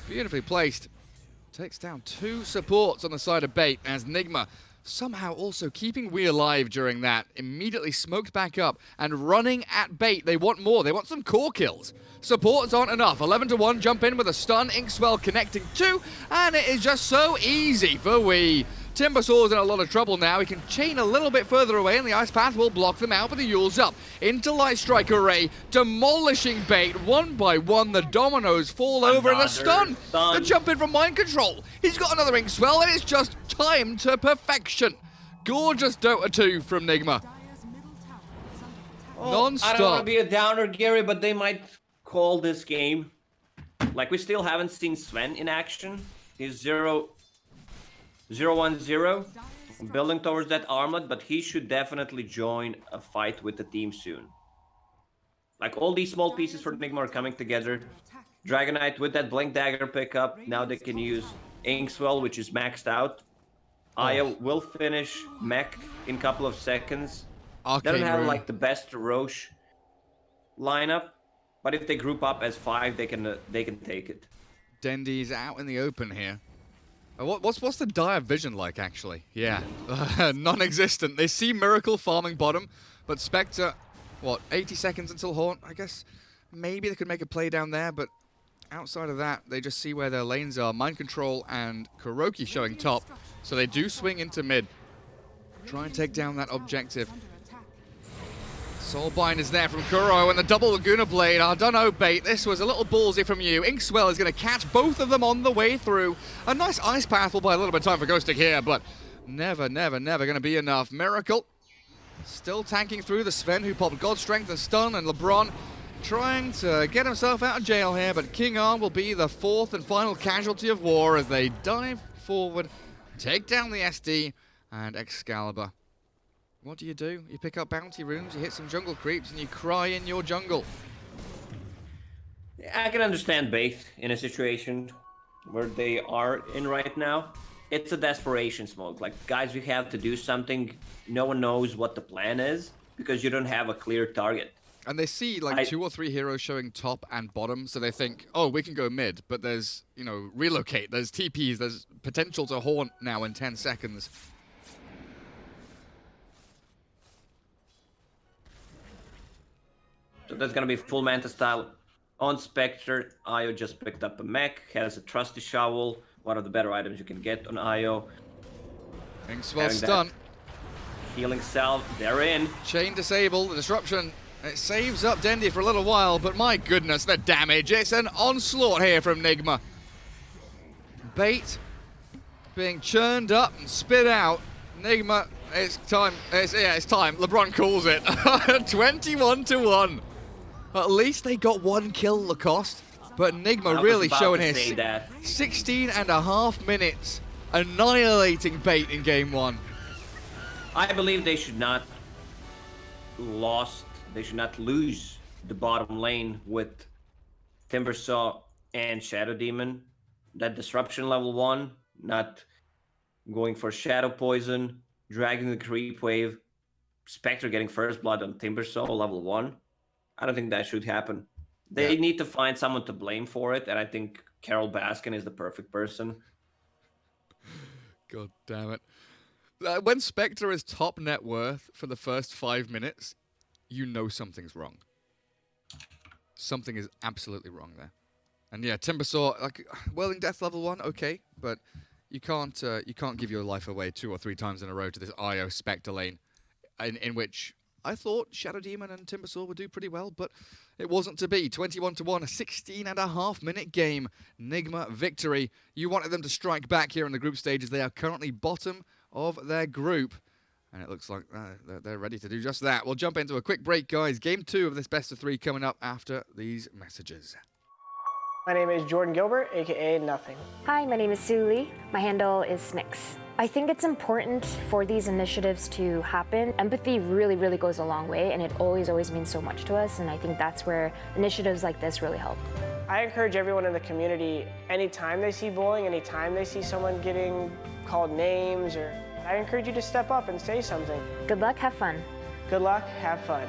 beautifully placed, takes down 2 supports on the side of Bait, as Nigma somehow also keeping We alive during that, immediately smoked back up and running at Bait. They want more. They want some core kills. Supports aren't enough. 11-1, jump in with a stun. Inkswell connecting 2, and it is just so easy for We. Timbersaur's in a lot of trouble now. He can chain a little bit further away, and the Ice Path will block them out, but the Yule's up. Into Light Strike Array, demolishing Bait. One by one, the dominoes fall over, and the stun. The jump in from Mind Control. He's got another Ink Swell, and it's just timed to perfection. Gorgeous Dota 2 from Nigma. Non-stop. I don't want to be a downer, Gary, but they might call this game. Like, we still haven't seen Sven in action. He's 0-1-0, building towards that armlet, but he should definitely join a fight with the team soon. Like, all these small pieces for Nigma are coming together. Dragonite with that Blink Dagger pickup. Now they can use Inkswell, which is maxed out. Io will finish mech in a couple of seconds. They don't have like the best Roche lineup, but if they group up as 5, they can take it. Dendy's out in the open here. What's the Dire Vision like, actually? Yeah, non-existent. They see Miracle farming bottom, but Spectre, 80 seconds until Haunt? I guess maybe they could make a play down there, but outside of that, they just see where their lanes are. Mind Control and Kuroki showing top, so they do swing into mid. Try and take down that objective. Soulbind is there from Kuro, and the double Laguna Blade. I don't know, Bait. This was a little ballsy from you. Inkswell is going to catch both of them on the way through. A nice Ice Path will buy a little bit of time for Ghostic here, but never going to be enough. Miracle still tanking through the Sven, who popped God Strength and Stun, and LeBron trying to get himself out of jail here, but King Arm will be the 4th and final casualty of war as they dive forward, take down the SD and Excalibur. What do? You pick up bounty runes, you hit some jungle creeps, and you cry in your jungle. I can understand Bait in a situation where they are in right now. It's a desperation smoke. Like, guys, we have to do something. No one knows what the plan is because you don't have a clear target. And they see like 2 or 3 heroes showing top and bottom, so they think, oh, we can go mid, but there's, relocate, there's TPs, there's potential to haunt now in 10 seconds. So that's going to be full Manta style on Spectre. Io just picked up a mech, has a Trusty Shovel, one of the better items you can get on Io. Inkswell stun. Healing Salve, they're in. Chain disable, the disruption. It saves up Dendy for a little while, but my goodness, the damage. It's an onslaught here from Nigma. Bait being churned up and spit out. Nigma, it's time. It's time. LeBron calls it. 21-1. At least they got 1 kill, Lacoste. But Nigma really showing his 16.5 minutes annihilating Bait in game 1. I believe they should not lose the bottom lane with Timbersaw and Shadow Demon. That disruption level 1, not going for Shadow Poison, dragging the creep wave, Spectre getting first blood on Timbersaw level 1. I don't think that should happen. They need to find someone to blame for it, and I think Carol Baskin is the perfect person. God damn it. When Spectre is top net worth for the first 5 minutes, you know something's wrong. Something is absolutely wrong there. And yeah, Timbersaw, like, Whirling Death level 1, okay, but you can't give your life away 2 or 3 times in a row to this Io Spectre lane, in which I thought Shadow Demon and Timbersaw would do pretty well, but it wasn't to be. 21-1, a 16.5 minute game. Nigma victory. You wanted them to strike back here in the group stages. They are currently bottom of their group. And it looks like they're ready to do just that. We'll jump into a quick break, guys. Game 2 of this best of 3 coming up after these messages. My name is Jordan Gilbert, aka Nothing. Hi, my name is Sue Lee. My handle is Smix. I think it's important for these initiatives to happen. Empathy really, really goes a long way, and it always means so much to us, and I think that's where initiatives like this really help. I encourage everyone in the community, anytime they see bullying, anytime they see someone getting called names, I encourage you to step up and say something. Good luck, have fun. Good luck, have fun.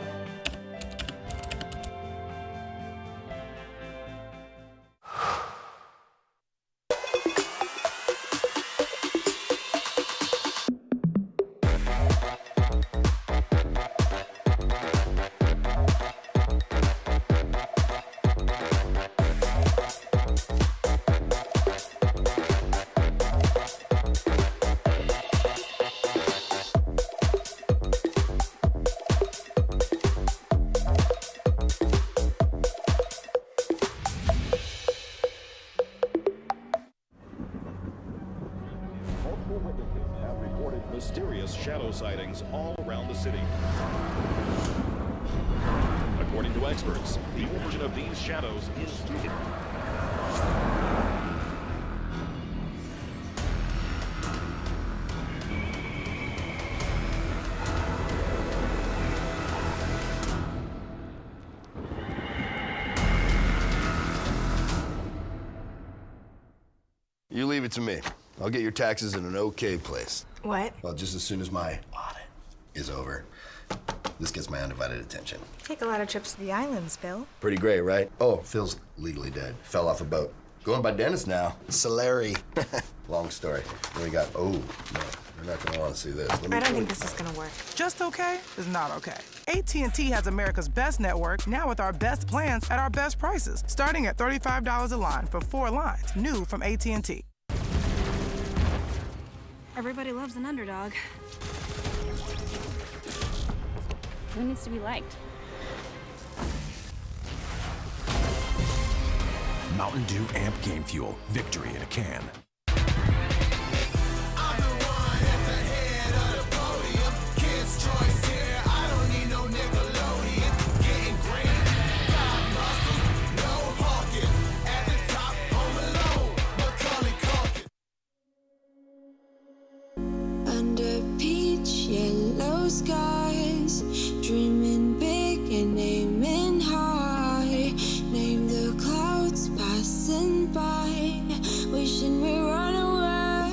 mysterious shadow sightings all around the city. According to experts, the origin of these shadows is You leave it to me. I'll get your taxes in an okay place. What? Well, just as soon as my audit is over, this gets my undivided attention. Take a lot of trips to the islands, Phil. Pretty great, right? Oh, Phil's legally dead. Fell off a boat. Going by Dennis now. Solari. Long story. Then we got, oh, no, you're not gonna want to see this. I don't think this is gonna work. Just okay is not okay. AT&T has America's best network, now with our best plans at our best prices, starting at $35 a line for 4 lines, new from AT&T. Everybody loves an underdog. Who needs to be liked? Mountain Dew Amp Game Fuel. Victory in a can. Under peach yellow skies, dreaming big and aiming high. Name the clouds passing by, wishing we run away.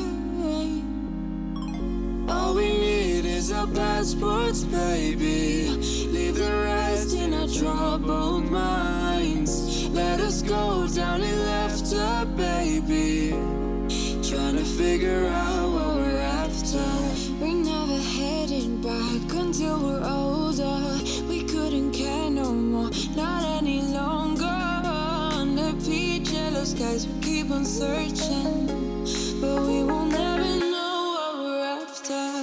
All we need is our passports, baby. Leave the rest in our troubled minds. Let us go down in laughter, baby. Trying to figure out what we're after. We're never heading back until we're older. We couldn't care no more, not any longer. Under peach yellow skies, we keep on searching, but we will never know what we're after.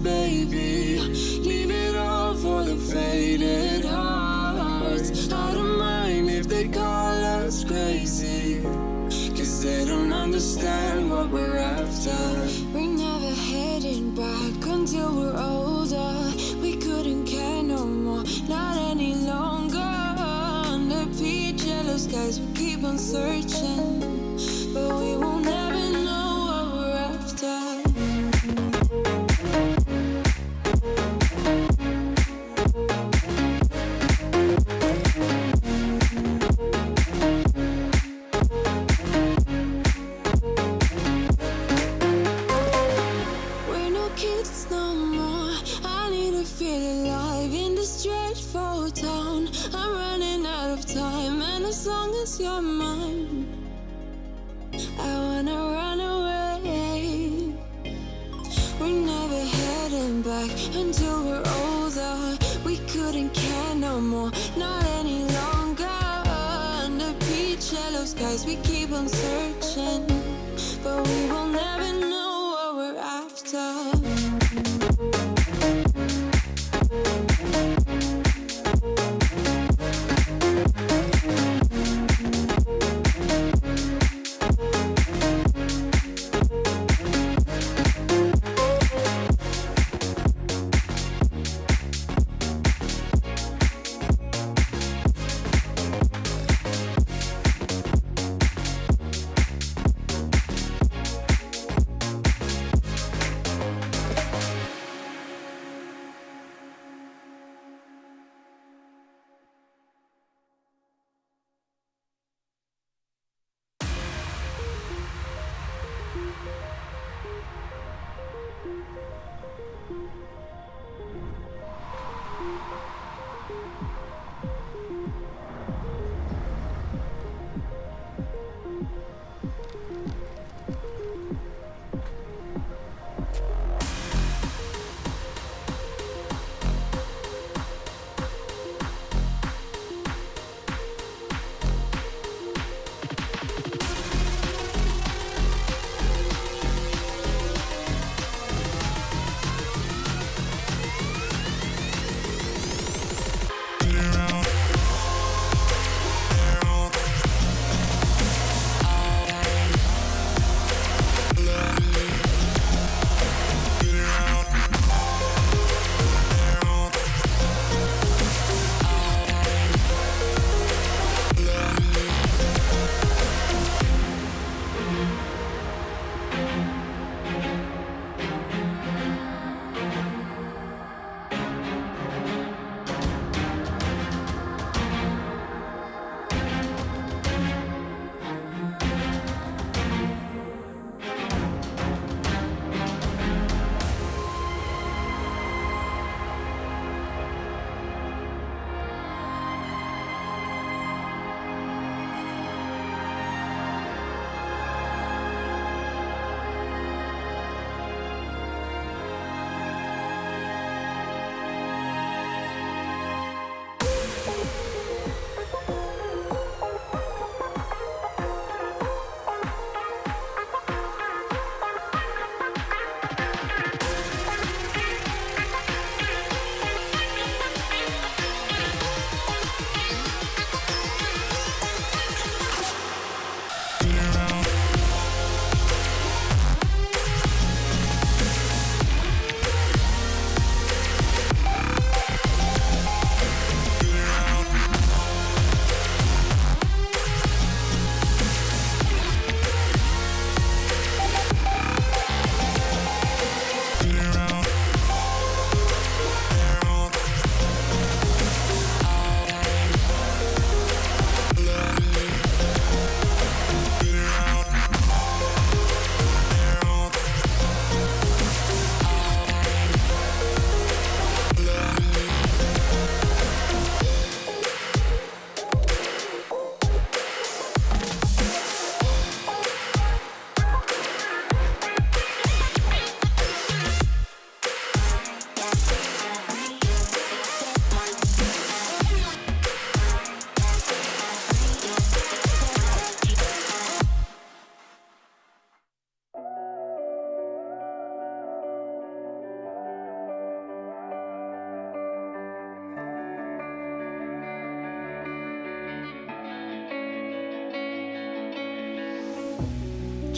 Baby, leave it all for the faded hearts. I don't mind if they call us crazy, 'cause they don't understand what we're after. We're never heading back until we're older. We couldn't care no more, not any longer. Under peach yellow skies, we keep on searching, but we will never know what we're after. You're mine. I wanna run away. We're never heading back until we're older. We couldn't care no more, not any longer. Under peach yellow skies, we keep on searching, but we will never know what we're after.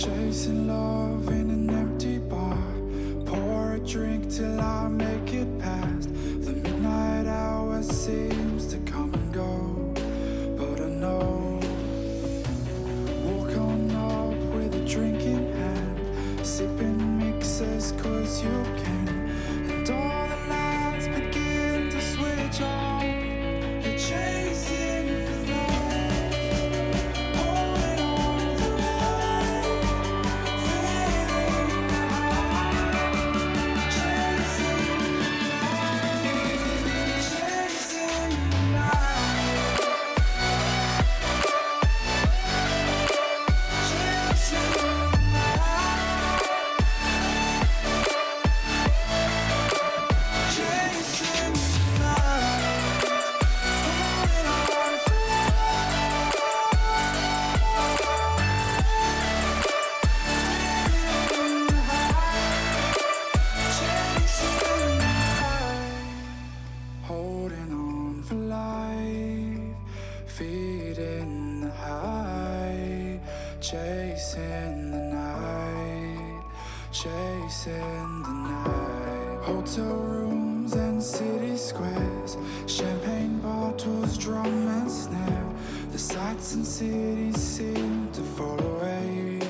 Chasing love in an empty bar. Pour a drink till I make it past. The midnight hour seems to come and go, but I know. Walk on up with a drink in hand, sipping mixers cause you can. And all the lights begin to switch off. You're chasing the light, holding on for life, feeling the high, chasing the night, chasing the night, chasing the holding on for life, feeding the high, chasing the night, chasing the night. Hotel rooms and city squares, champagne bottles, drum and snare. The sights and cities seem to fall away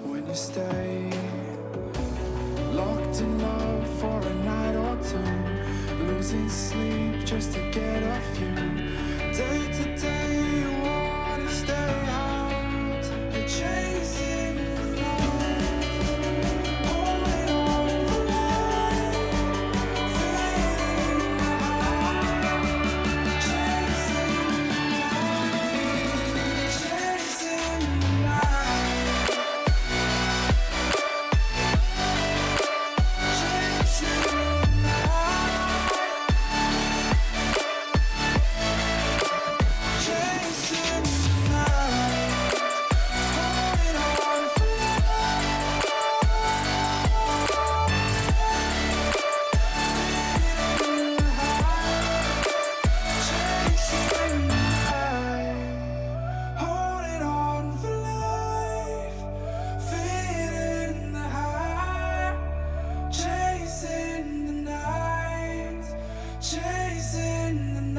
when you stay. Locked in love for a night or two, losing sleep just to get off you. Day to day you wanna stay out. You're chasing the light, holding on for life, feeling the high, chasing the night, chasing the night, chasing the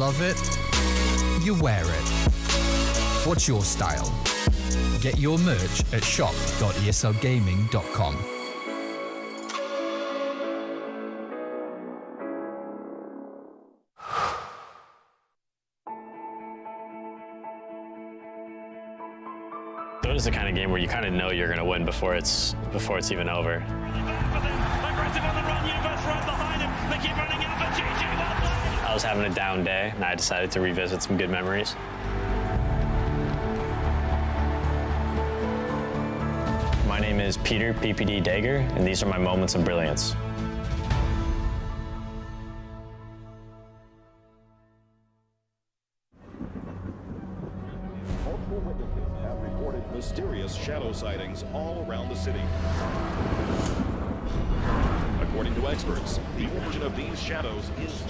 love it, you wear it. What's your style? Get your merch at shop.eslgaming.com. Dota is the kind of game where you kind of know you're going to win before it's even over. Aggressive on the run, universe right behind him. They keep running out, but GG well played. I was having a down day, and I decided to revisit some good memories. My name is Peter PPD Dager, and these are my moments of brilliance. Multiple witnesses have reported mysterious shadow sightings all around the city. According to experts, the origin of these shadows is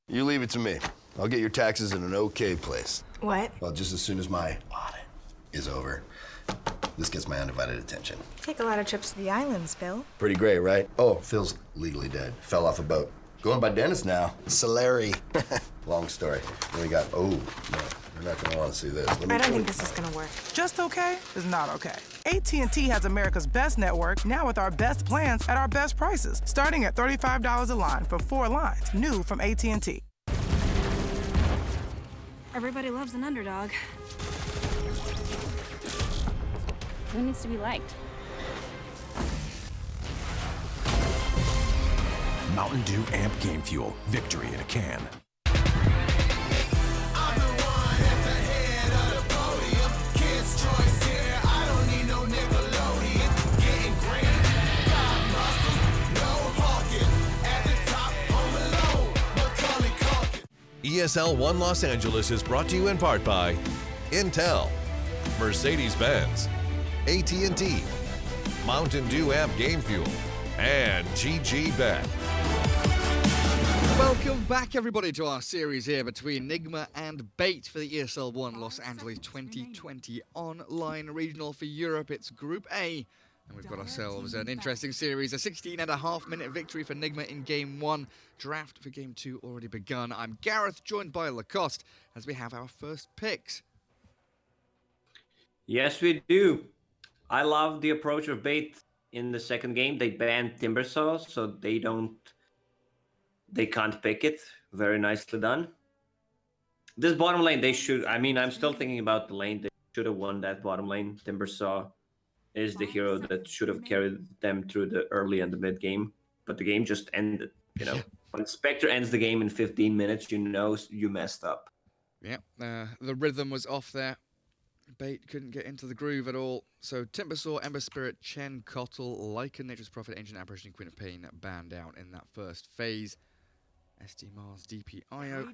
You leave it to me. I'll get your taxes in an okay place. What? Well, just as soon as my audit is over, this gets my undivided attention. Take a lot of trips to the islands, Phil. Pretty great, right? Oh, Phil's legally dead. Fell off a boat. Going by Dennis now. Solari. Long story. Then we got, oh, no, you're not gonna wanna see this. I don't think this is gonna work. Just okay is not okay. AT&T has America's best network, now with our best plans at our best prices, starting at $35 a line for 4 lines, new from AT&T. Everybody loves an underdog. Who needs to be liked? Mountain Dew Amp Game Fuel. Victory in a can. ESL 1 Los Angeles is brought to you in part by Intel, Mercedes-Benz, AT&T, Mountain Dew Amp Game Fuel, and GG Bet. Welcome back, everybody, to our series here between Nigma and Bait for the ESL 1 Los Angeles 2020 online regional for Europe. It's Group A, and we've got ourselves an interesting series. A 16.5-minute victory for Nigma in Game 1. Draft for Game 2 already begun. I'm Gareth, joined by Lacoste, as we have our first picks. Yes, we do. I love the approach of Bait in the second game. They banned Timbersaw, so they can't pick it. Very nicely done. This bottom lane, I'm still thinking about the lane. They should have won that bottom lane. Timbersaw is the hero that should have carried them through the early and the mid game, but the game just ended, you know. When Spectre ends the game in 15 minutes, you know you messed up. Yeah, the rhythm was off there. Bait couldn't get into the groove at all. So Timbersaw, Ember Spirit, Chen, Kotl, Lycan, Nature's Prophet, Ancient Apparition, Queen of Pain banned out in that first phase. SD Mars, DPIO,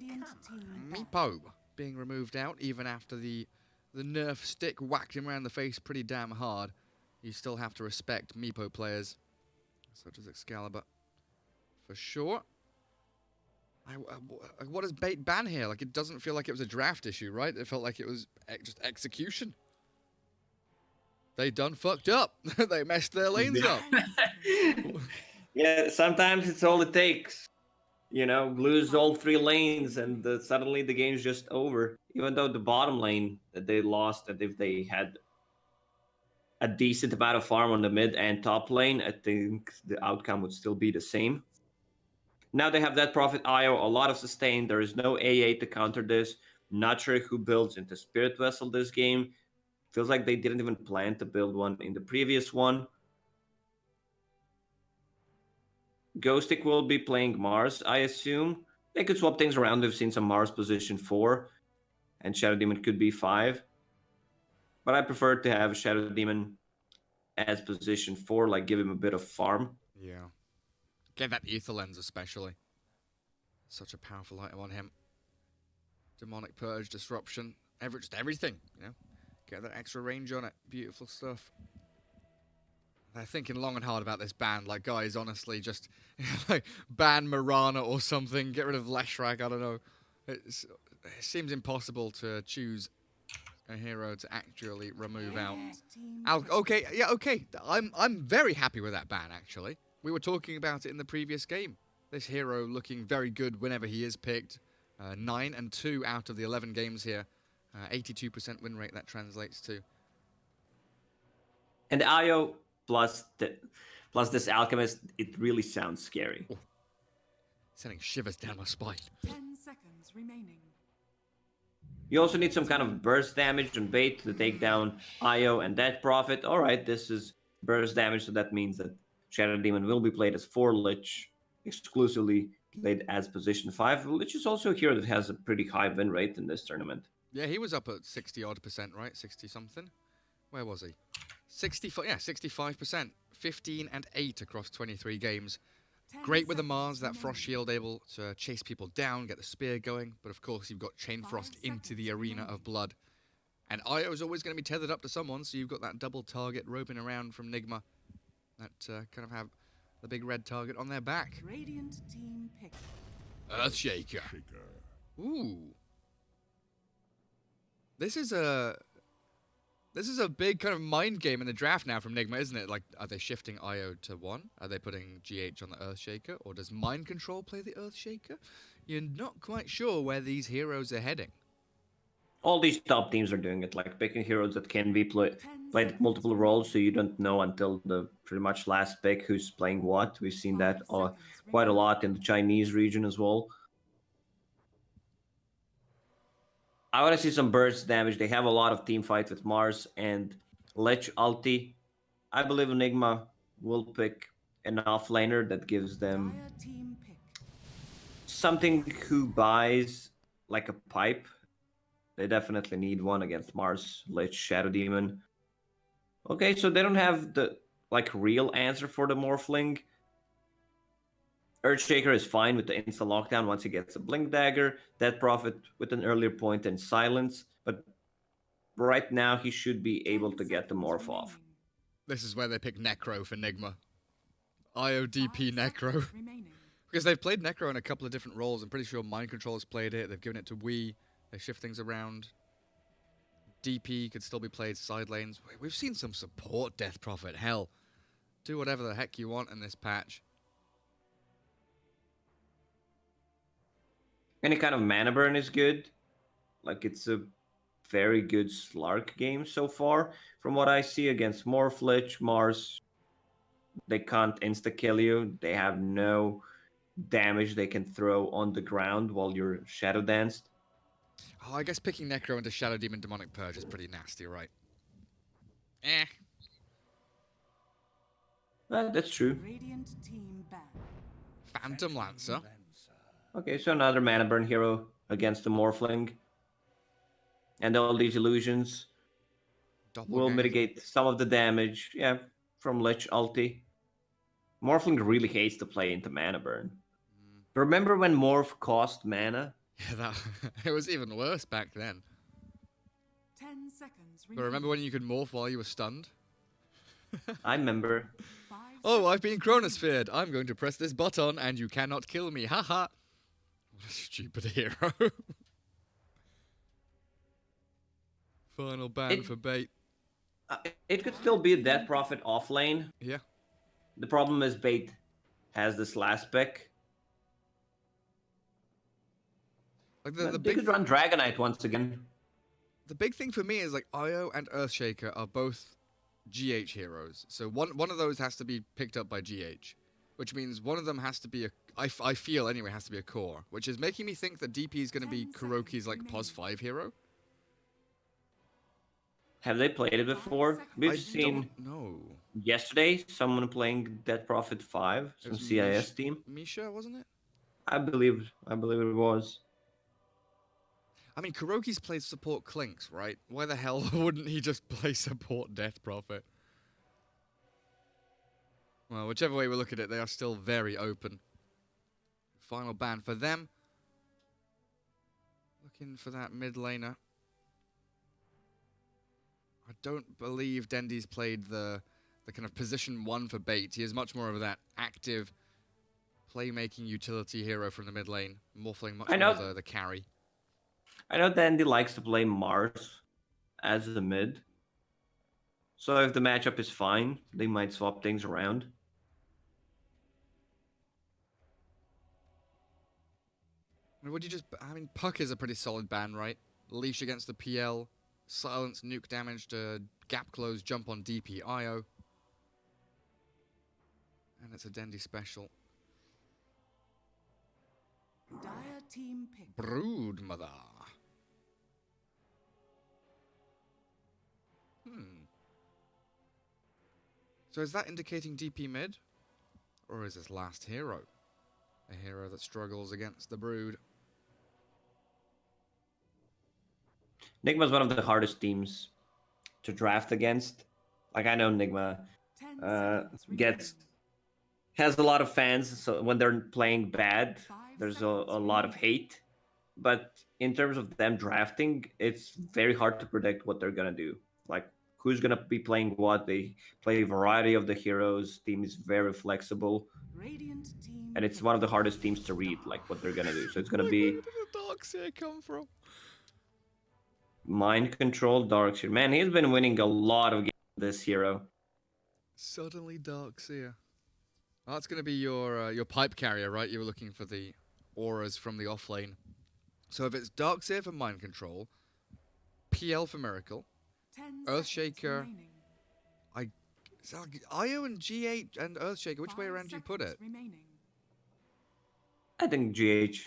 Meepo being removed out even after the nerf stick whacked him around the face pretty damn hard. You still have to respect Meepo players, such as Excalibur, for sure. What does Bait ban here? Like, it doesn't feel like it was a draft issue, right? It felt like it was just execution. They done fucked up. They messed their lanes up. Yeah, sometimes it's all it takes. You know, lose all 3 lanes and suddenly the game's just over. Even though the bottom lane that they lost, that if they had a decent amount of farm on the mid and top lane, I think the outcome would still be the same. Now they have that Prophet IO, a lot of sustain. There is no AA to counter this. Not sure who builds into Spirit Vessel this game. Feels like they didn't even plan to build one in the previous one. Ghostic will be playing Mars, I assume. They could swap things around. We've seen some Mars position 4, and Shadow Demon could be 5. But I prefer to have Shadow Demon as position 4, like give him a bit of farm. Yeah. Get that Ether Lens especially. Such a powerful item on him. Demonic Purge, Disruption, just everything, you know. Get that extra range on it. Beautiful stuff. They're thinking long and hard about this ban. Like, guys, honestly, just like ban Mirana or something. Get rid of Leshrac. I don't know. It seems impossible to choose a hero to actually remove out. Okay, yeah, okay. I'm very happy with that ban, actually. We were talking about it in the previous game. This hero looking very good whenever he is picked. 9 and 2 out of the 11 games here. 82% win rate that translates to. And Io plus this Alchemist, it really sounds scary. Oh. Sending shivers down my spine. 10 seconds remaining. You also need some kind of burst damage on bait to take down Io and Death Prophet. Alright, this is burst damage, so that means that Shadow Demon will be played as 4 Lich, exclusively played as position 5. Lich is also a hero that has a pretty high win rate in this tournament. Yeah, he was up at 60-odd%, right? 60-something? Where was he? 65, yeah, 65%. 15 and 8 across 23 games. Great with the Mars, that Frost Shield able to chase people down, get the spear going. But of course, you've got Chain Frost into the arena of blood. And Io is always going to be tethered up to someone, so you've got that double target roping around from Nigma. That kind of have the big red target on their back. Radiant team pick. Earthshaker. Ooh. This is a big kind of mind game in the draft now from Nigma, isn't it? Like, are they shifting Io to 1? Are they putting GH on the Earthshaker? Or does Mind Control play the Earthshaker? You're not quite sure where these heroes are heading. All these top teams are doing it, like picking heroes that can be played multiple roles, so you don't know until the pretty much last pick who's playing what. We've seen that quite a lot in the Chinese region as well. I want to see some burst damage. They have a lot of team fight with Mars and Lich ulti. I believe Nigma will pick an offlaner that gives them something who buys like a pipe. They definitely need one against Mars, Lich, Shadow Demon. Okay, so they don't have the real answer for the Morphling. Earthshaker is fine with the insta lockdown once he gets a Blink Dagger. Death Prophet with an earlier point and Silence. But right now he should be able to get the Morph off. This is where they pick Necro for Nigma. IODP Necro. Because they've played Necro in a couple of different roles. I'm pretty sure Mind Control has played it. They've given it to Wii. They shift things around. DP could still be played side lanes. We've seen some support Death Prophet. Hell, do whatever the heck you want in this patch. Any kind of mana burn is good. Like, it's a very good Slark game so far. From what I see against Morph, Lich, Mars, they can't insta-kill you. They have no damage they can throw on the ground while you're Shadow Danced. Oh, I guess picking Necro into Shadow Demon Demonic Purge is pretty nasty, right? Eh. That's true. Radiant team ban. Phantom Lancer. Okay, so another mana burn hero against the Morphling. And all these illusions will mitigate some of the damage, from Lich ulti. Morphling really hates to play into mana burn. Remember when Morph cost mana? Yeah, it was even worse back then. 10 seconds. But remember when you could morph while you were stunned? I remember. Oh, I've been Chronosphered. I'm going to press this button and you cannot kill me. Haha. What a stupid hero. Final ban for bait. It could still be a Death Prophet off lane. Yeah. The problem is bait has this last pick. Like they could run Dragonite once again. The big thing for me is like Io and Earthshaker are both GH heroes. So one of those has to be picked up by GH. Which means one of them has to be I feel anyway, has to be a core. Which is making me think that DP is going to be Kuroki's like POS 5 hero. Have they played it before? We've seen yesterday someone playing Death Prophet 5, some CIS team. Misha, wasn't it? I believe it was. I mean, Kuroki's played support Clinks, right? Why the hell wouldn't he just play support Death Prophet? Well, whichever way we look at it, they are still very open. Final ban for them. Looking for that mid laner. I don't believe Dendy's played the the kind of position one for Bait. He is much more of that active playmaking utility hero from the mid lane, morphling much more the carry. I know Dandy likes to play Mars as the mid. So if the matchup is fine, they might swap things around. Would you just... I mean, Puck is a pretty solid ban, right? Leash against the PL, silence, nuke damage to gap close, jump on DP, IO. And it's a Dendy special. Dire team pick. Broodmother. So is that indicating DP mid? Or is this last hero? A hero that struggles against the Brood. Nigma is one of the hardest teams to draft against. Like, I know Nigma has a lot of fans, so when they're playing bad, there's a lot of hate. But in terms of them drafting, it's very hard to predict what they're gonna do. Like, who's gonna be playing what? They play a variety of the heroes. Team is very flexible, and it's one of the hardest teams to read, like what they're gonna do. So it's gonna be. Where did the Darkseer come from? Mind control, Darkseer. Man, he's been winning a lot of games with this hero. Suddenly Darkseer. Oh, that's going to be your pipe carrier, right? You were looking for the auras from the offlane. So if it's Darkseer for mind control, PL for miracle, Earthshaker, IO and G8 and Earthshaker, which way around do you put it? I think GH,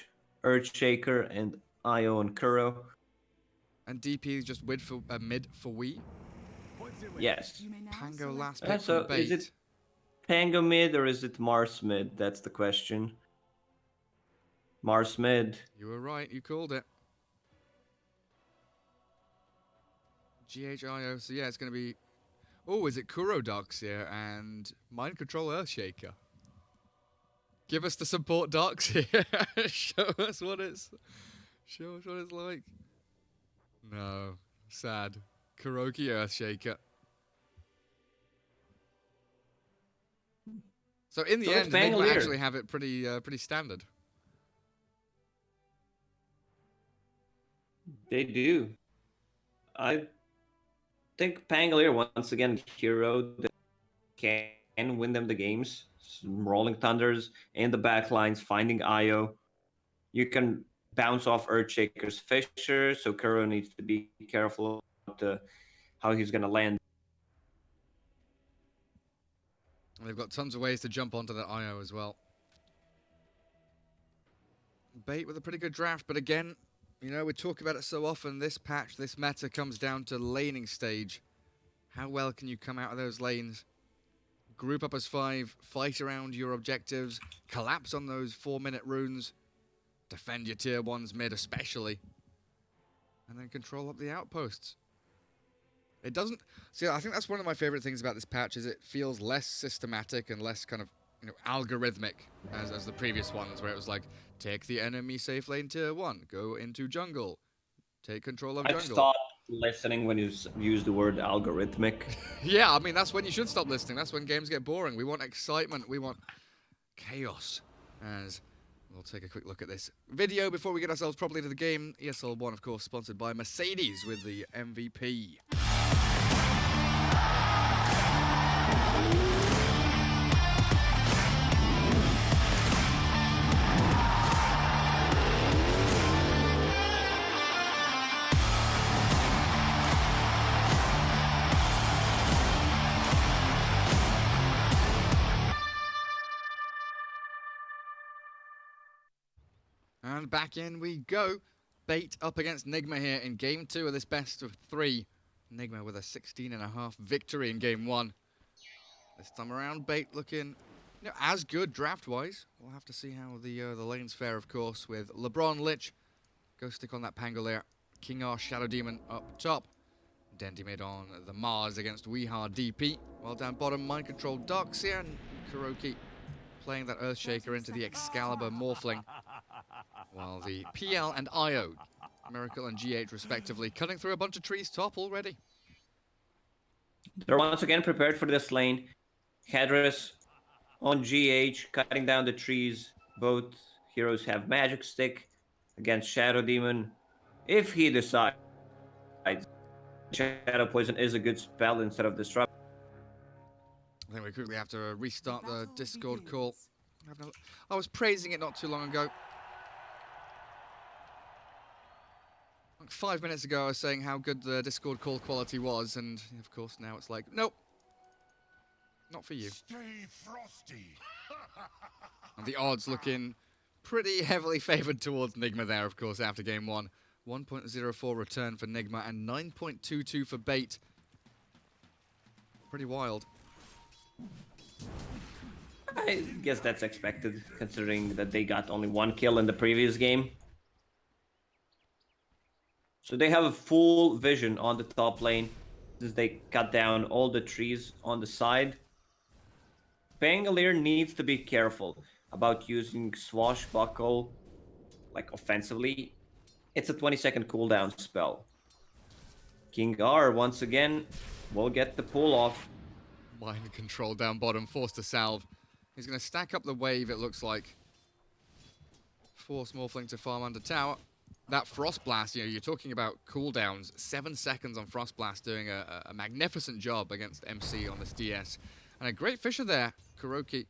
Earthshaker, and IO and Kuro. And DP is just mid for we? Yes. Pango last pick So from Bait. is it Pango mid or is it Mars mid? That's the question. Mars mid. You were right, you called it. GHIO, so yeah, it's going to be... Oh, is it Kuro Darkseer and Mind Control Earthshaker? Give us the support Darkseer. Show us what it's like. No, sad. Kuroki Earthshaker. So in the end, Nigma actually have it pretty standard. They do. I think Pangolier once again hero that can win them the games. Rolling Thunders in the backlines, finding IO. You can bounce off Earthshaker's Fisher, so Kuro needs to be careful about how he's going to land. They've got tons of ways to jump onto that IO as well. Bait with a pretty good draft, but again, you know, we talk about it so often, this patch, this meta comes down to laning stage. How well can you come out of those lanes? Group up as 5, fight around your objectives, collapse on those 4-minute runes, defend your tier 1s mid especially, and then control up the outposts. It doesn't... See, I think that's one of my favorite things about this patch, is it feels less systematic and less kind of, you know, algorithmic as the previous ones, where it was like, take the enemy safe lane tier 1, go into jungle, take control of jungle. I've stopped listening when you use the word algorithmic. Yeah, I mean, that's when you should stop listening. That's when games get boring. We want excitement. We want chaos. As we'll take a quick look at this video before we get ourselves properly to the game. ESL 1, of course, sponsored by Mercedes with the MVP. And back in we go. Bait up against Nigma here in game 2 of this best of 3. Nigma with a 16.5 victory in game 1. This time around, Bait looking, you know, as good draft-wise. We'll have to see how the lanes fare, of course, with LeBron, Lich. Go stick on that Pangolier. King R, Shadow Demon up top. Dendy mid on the Mars against Weehar DP. While down bottom, Mind Control Darkseer and Kuroki playing that Earthshaker into the Excalibur Morphling. While the PL and IO, Miracle and GH respectively, cutting through a bunch of trees top already. They're once again prepared for this lane. Headress on GH, cutting down the trees. Both heroes have Magic Stick against Shadow Demon. If he decides Shadow Poison is a good spell instead of Disrupt. I think we quickly have to restart the Discord call. I was praising it not too long ago. Like 5 minutes ago, I was saying how good the Discord call quality was, and of course now it's like, nope, not for you. Stay frosty. And the odds looking pretty heavily favoured towards Nigma there, of course, after game one. 1.04 return for Nigma and 9.22 for Bait. Pretty wild. I guess that's expected, considering that they got only 1 kill in the previous game. So they have a full vision on the top lane, since they cut down all the trees on the side. Pangolier needs to be careful about using Swashbuckle, like offensively. It's a 20-second cooldown spell. King R, once again, will get the pull off. Mind control down bottom, forced to salve. He's going to stack up the wave, it looks like. Force Morphling to farm under tower. That Frost Blast, you're talking about cooldowns. 7 seconds on Frost Blast, doing a magnificent job against MC on this DS. And a great Fisher there, Kuroki,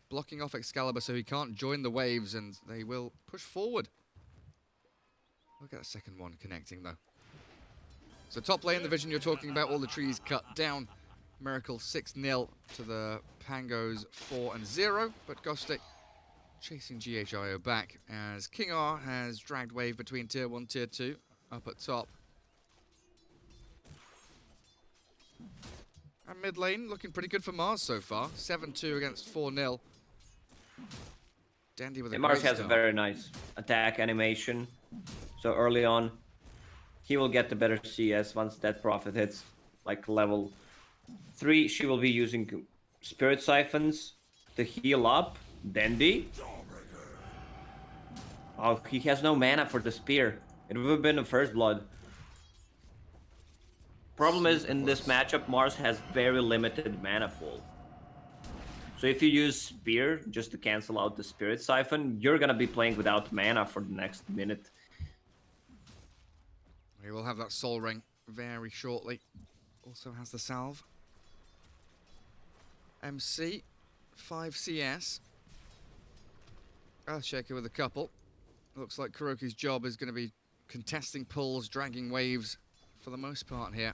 blocking off Excalibur so he can't join the waves, and they will push forward. Look at that second one connecting, though. So top lane, the vision you're talking about, all the trees cut down. Miracle 6-0 to the Pangos 4-0, but Ghostic chasing GHIO back as King R has dragged wave between tier 1, tier 2, up at top. And mid lane looking pretty good for Mars so far, 7-2 against 4-0. Dandy with a Mars great has start. a very nice attack animation. So early on, he will get the better CS once that Prophet hits like level 3. She will be using Spirit Siphons to heal up. Dandy. Oh, he has no mana for the spear. It would have been a first blood. Problem is, in this matchup, Mars has very limited mana pool. So if you use Spear just to cancel out the Spirit Siphon, you're gonna be playing without mana for the next minute. We will have that Soul Ring very shortly. Also has the salve. MC, 5 CS. Earthshaker with a couple. Looks like Kuroki's job is going to be contesting pulls, dragging waves for the most part here.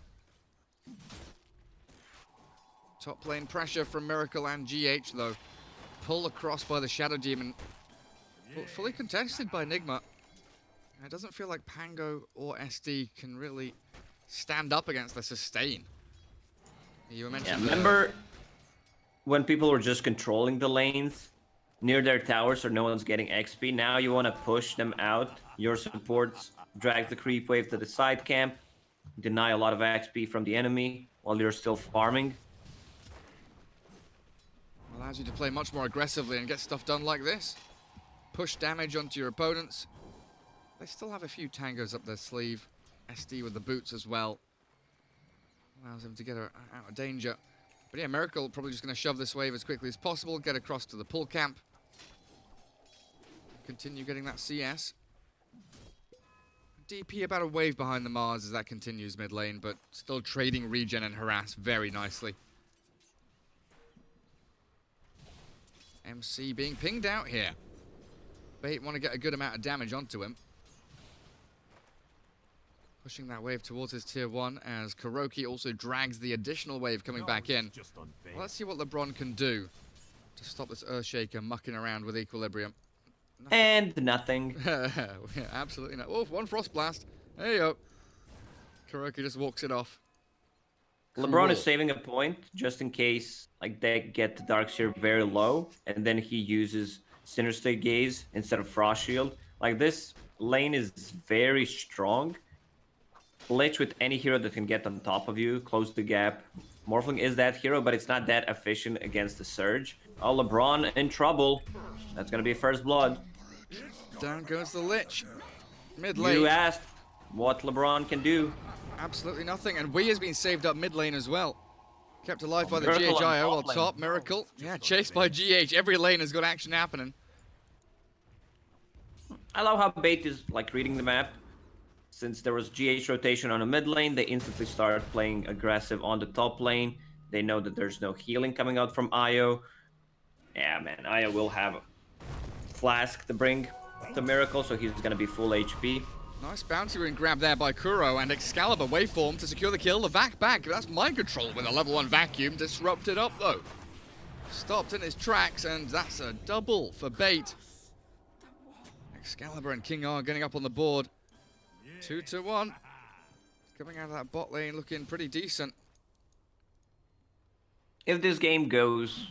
Top lane pressure from Miracle and GH though. Pull across by the Shadow Demon. Fully contested by Nigma. It doesn't feel like Pango or SD can really stand up against the sustain. You mentioned remember when people were just controlling the lanes near their towers so no one's getting XP? Now you want to push them out. Your supports drag the creep wave to the side camp, deny a lot of XP from the enemy while you're still farming. Allows you to play much more aggressively and get stuff done like this. Push damage onto your opponents. They still have a few tangos up their sleeve. SD with the boots as well. Allows him to get her out of danger. But yeah, Miracle probably just going to shove this wave as quickly as possible, get across to the pull camp. Continue getting that CS. DP about a wave behind the Mars as that continues mid lane, but still trading regen and harass very nicely. MC being pinged out here. Bait want to get a good amount of damage onto him. Pushing that wave towards his tier 1 as Kuroki also drags the additional wave coming back in. Well, let's see what LeBron can do to stop this Earthshaker mucking around with Equilibrium. And nothing. Yeah, absolutely not. Oh, 1 Frost Blast. There you go. Kuroki just walks it off. LeBron is saving a point just in case like they get the Darkseer very low, and then he uses Sinister Gaze instead of Frost Shield. Like, this lane is very strong. Lich with any hero that can get on top of you, close the gap. Morphling is that hero, but it's not that efficient against the Surge. Oh, LeBron in trouble. That's gonna be first blood. Down goes the Lich. Mid lane. You asked what LeBron can do. Absolutely nothing, and Wii has been saved up mid lane as well. Kept alive by the Miracle on GHIO top on lane. top. Miracle. Yeah, chased by GH. Every lane has got action happening. I love how Bait is like reading the map. Since there was GH rotation on the mid lane, they instantly started playing aggressive on the top lane. They know that there's no healing coming out from Io. Yeah, man, Io will have a flask to bring to Miracle, so he's gonna be full HP. Nice bounty ring grab there by Kuro, and Excalibur waveform to secure the kill. The vac back. That's mind control with a level 1 vacuum. Disrupted up though. Stopped in his tracks, and that's a double for Bait. Excalibur and King R getting up on the board. 2-1. Coming out of that bot lane looking pretty decent. If this game goes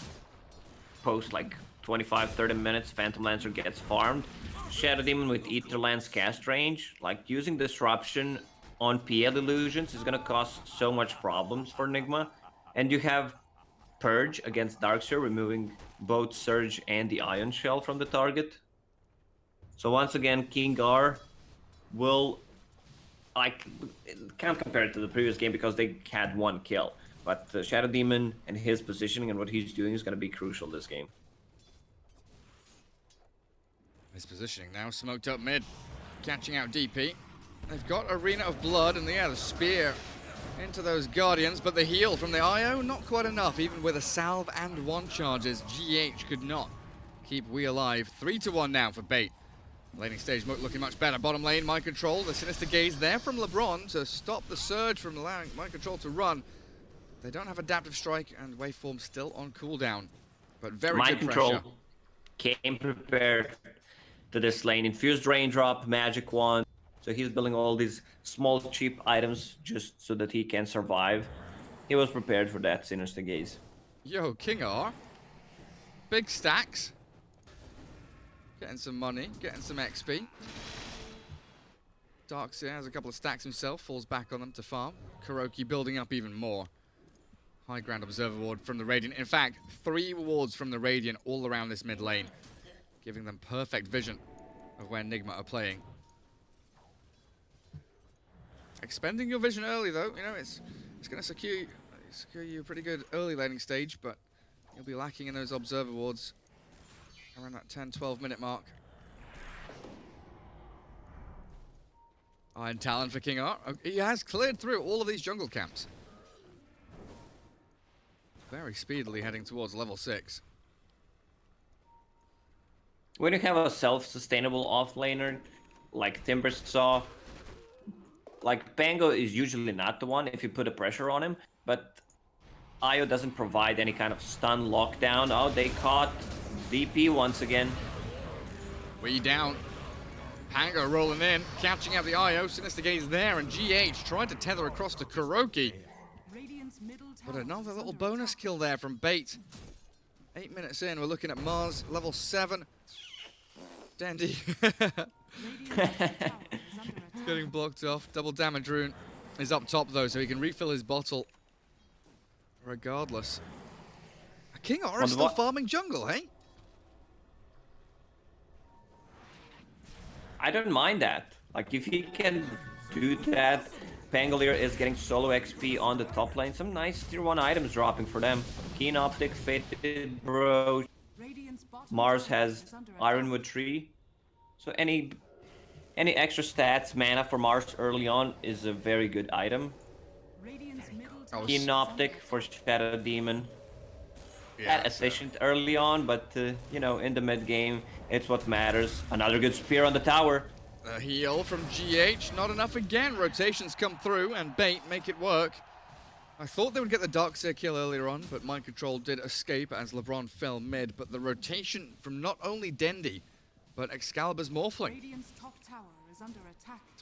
post like 25-30 minutes, Phantom Lancer gets farmed. Shadow Demon with Ether Lance cast range, like using Disruption on PL illusions is gonna cause so much problems for Nigma. And you have Purge against Darkseer, removing both Surge and the Ion Shell from the target. So once again, King R will, like, can't compare it to the previous game because they had 1 kill. But Shadow Demon and his positioning and what he's doing is going to be crucial this game. His positioning now smoked up mid, catching out DP. They've got Arena of Blood and the spear into those Guardians, but the heal from the IO, not quite enough. Even with a salve and 1 charges, GH could not keep We alive. 3-1 now for Bait. Laning stage looking much better. Bottom lane, Mind Control. The Sinister Gaze there from LeBron to stop the surge from allowing Mind Control to run. They don't have Adaptive Strike, and Waveform still on cooldown. But very Mind good Control pressure. came prepared to this lane. Infused Raindrop, Magic Wand. So he's building all these small, cheap items just so that he can survive. He was prepared for that Sinister Gaze. Yo, King R. Big stacks. Getting some money, getting some XP. Darkseer has a couple of stacks himself, falls back on them to farm. Kuroki building up even more. High ground observer ward from the Radiant. In fact, 3 wards from the Radiant all around this mid lane, giving them perfect vision of where Nigma are playing. Expending your vision early though, you know, it's going to secure you a pretty good early laning stage, but you'll be lacking in those observer wards around that 10-12 minute mark. Iron Talon for King R. He has cleared through all of these jungle camps. Very speedily heading towards level 6. When you have a self-sustainable offlaner like Timbersaw, like Pango is usually not the one if you put a pressure on him, but Io doesn't provide any kind of stun lockdown. Oh, they caught DP once again. We down. Pango rolling in, catching out the IO. Sinister Gaze there, and GH trying to tether across to Kuroki. But another little bonus kill there from Bait. 8 minutes in, we're looking at Mars, level 7. Dandy. Getting blocked off. Double damage rune is up top though, so he can refill his bottle regardless. King R is still farming jungle, hey? I don't mind that. Like, if he can do that, Pangolier is getting solo XP on the top lane. Some nice tier 1 items dropping for them. Keen Optic, Fated Bro. Mars has Ironwood Tree. So any extra stats, mana for Mars early on is a very good item. Keen Optic for Shadow Demon. Not efficient early on, but you know, in the mid game, it's what matters. Another good spear on the tower. A heal from GH, not enough again. Rotations come through, and Bait make it work. I thought they would get the Darkseer kill earlier on, but Mind Control did escape as LeBron fell mid. But the rotation from not only Dendi, but Excalibur's Morphling.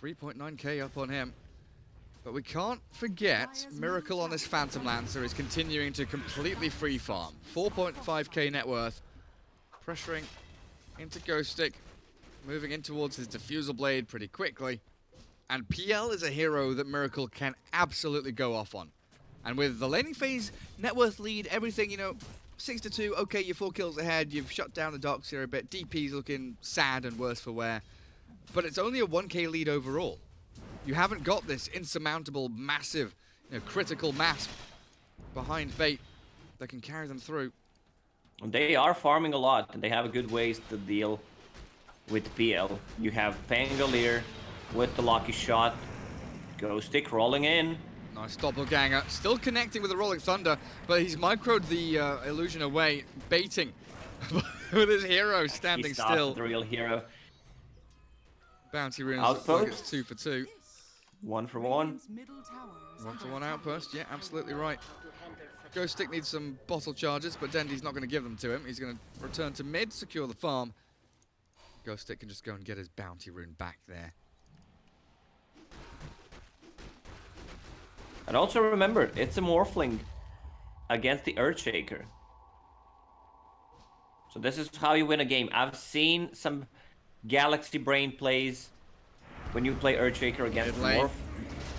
3.9k up on him. But we can't forget, Miracle on this Phantom Lancer is continuing to completely free farm. 4.5k net worth. Pressuring into Ghostic. Moving in towards his Diffusal Blade pretty quickly. And PL is a hero that Miracle can absolutely go off on. And with the laning phase, net worth lead, everything, you know, 6-2, okay, you're 4 kills ahead, you've shut down the Darkseer a bit, DP's looking sad and worse for wear. But it's only a 1k lead overall. You haven't got this insurmountable, massive, you know, critical mass behind Bait that can carry them through. They are farming a lot, and they have good ways to deal with PL. You have Pangolier with the lucky shot. Ghost Stick rolling in. Nice doppelganger. Still connecting with the Rolling Thunder, but he's microed the illusion away, baiting with his hero standing He stopped still. the real hero. Bounty runes Outpost. like it's 2 for 2. 1 for 1. 1 for 1 outpost, yeah, absolutely right. Ghost Stick needs some bottle charges, but Dendy's not going to give them to him. He's going to return to mid, secure the farm. Ghost Stick can just go and get his bounty rune back there. And also remember, it's a Morphling against the Earthshaker. So this is how you win a game. I've seen some Galaxy Brain plays when you play Earthshaker against Morph.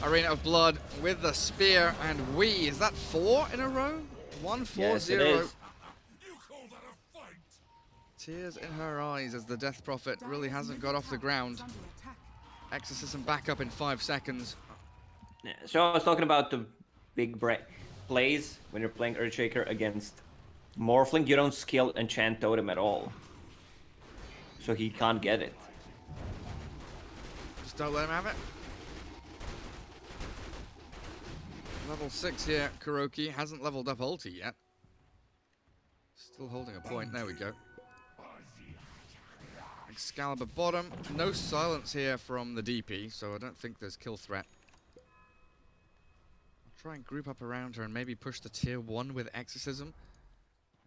Arena of Blood with the spear, and is that 4 in a row? 1, 4, Yes, 0. it is. Tears in her eyes as the Death Prophet really hasn't got off the ground. Exorcism back up in 5 seconds. So I was talking about the big plays when you're playing Earthshaker against Morphling. You don't skill Enchant Totem at all. So he can't get it. Just don't let him have it. Level 6 here, Kuroki hasn't leveled up ulti yet. Still holding a point, there we go. Excalibur bottom, no silence here from the DP, so I don't think there's kill threat. I'll try and group up around her and maybe push the tier 1 with Exorcism.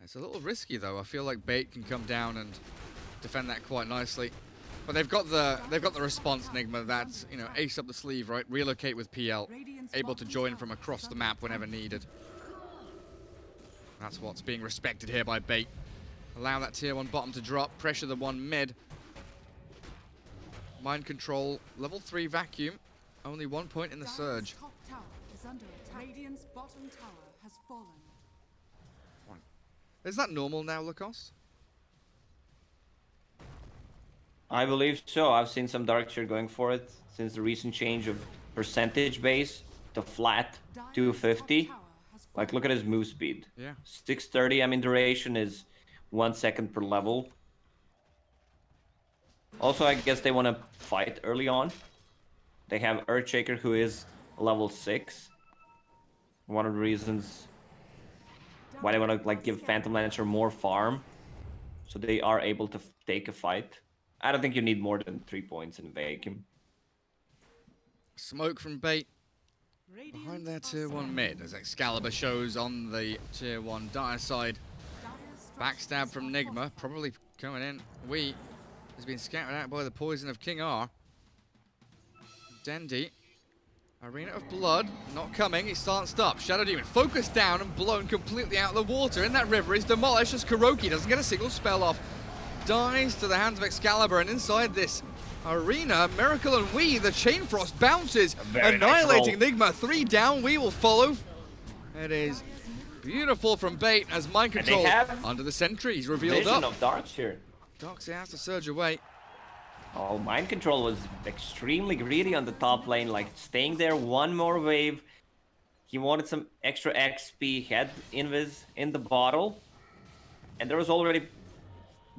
It's a little risky though, I feel like Bait can come down and defend that quite nicely. But they've got the response, Nigma, that's, you know, ace up the sleeve, right? Relocate with PL, able to join from across the map whenever needed. That's what's being respected here by Bait. Allow that tier 1 bottom to drop, pressure the 1 mid. Mind control, level 3 vacuum, only 1 point in the surge. Radiant's bottom tower has fallen. Is that normal now, Lacoste? I believe so. I've seen some Darkshire going for it since the recent change of percentage base to flat 250. Like, look at his move speed. Yeah. 630, I mean, duration is 1 second per level. Also, I guess they want to fight early on. They have Earthshaker, who is level 6. One of the reasons why they want to like give Phantom Lancer more farm, so they are able to take a fight. I don't think you need more than 3 points in vacuum. Smoke from Bait behind their tier 1 mid as Excalibur shows on the tier 1 dire side. Backstab from Nigma, probably coming in. Has been scouted out by the poison of King R. Dendy. Arena of Blood, not coming, he's silenced up. Shadow Demon focused down and blown completely out of the water. In that river, he's demolished as Kuroki doesn't get a single spell off. Dies to the hands of Excalibur, and inside this arena, Miracle and the Chain Frost bounces, annihilating Nigma. 3 down, will follow. It is beautiful from Bait as Mind Control under the sentry. He's revealed Vision up. of Darkshire. Darkseid has to surge away. Oh, Mind Control was extremely greedy on the top lane, like staying there 1 more wave. He wanted some extra XP, he had Invis in the bottle. And there was already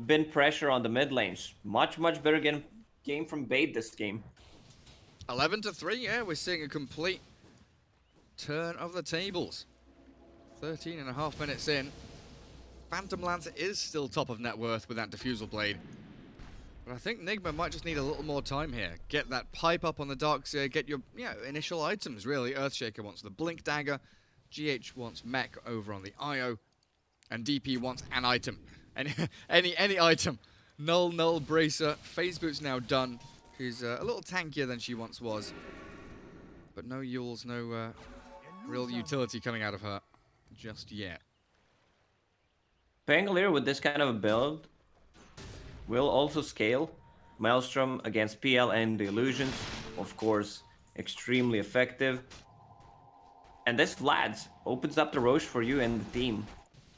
been pressure on the mid lanes. Much better game from Bait this game. 11-3, yeah, we're seeing a complete turn of the tables. 13.5 minutes in. Phantom Lancer is still top of net worth with that Diffusal Blade. But I think Nigma might just need a little more time here. Get that pipe up on the Darkseid, get your initial items, really. Earthshaker wants the Blink Dagger, GH wants Mech over on the IO, and DP wants an item. Any item. Null, Bracer. Phase Boot's now done. She's a little tankier than she once was. But no Yules, no real utility coming out of her just yet. Pangolier with this kind of a build will also scale. Maelstrom against PL and the Illusions, of course, extremely effective. And this Vlad's opens up the Roche for you and the team.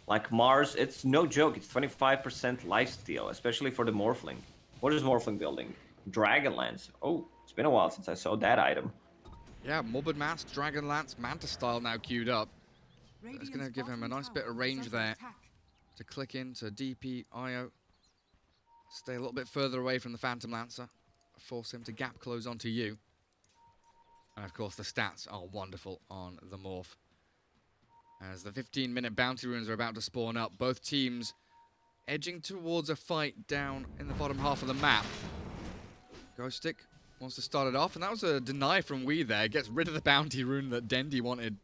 Like Mars, it's no joke, it's 25% lifesteal, especially for the Morphling. What is Morphling building? Dragonlance. Oh, it's been a while since I saw that item. Yeah, Morbid Mask, Dragonlance, Manta Style now queued up. It's going to give him a nice bit of range there to click into DP, IO. Stay a little bit further away from the Phantom Lancer. Force him to gap close onto you. And of course the stats are wonderful on the Morph. As the 15-minute bounty runes are about to spawn up, both teams edging towards a fight down in the bottom half of the map. Ghostic wants to start it off, and that was a deny from Wee there. Gets rid of the bounty rune that Dendy wanted.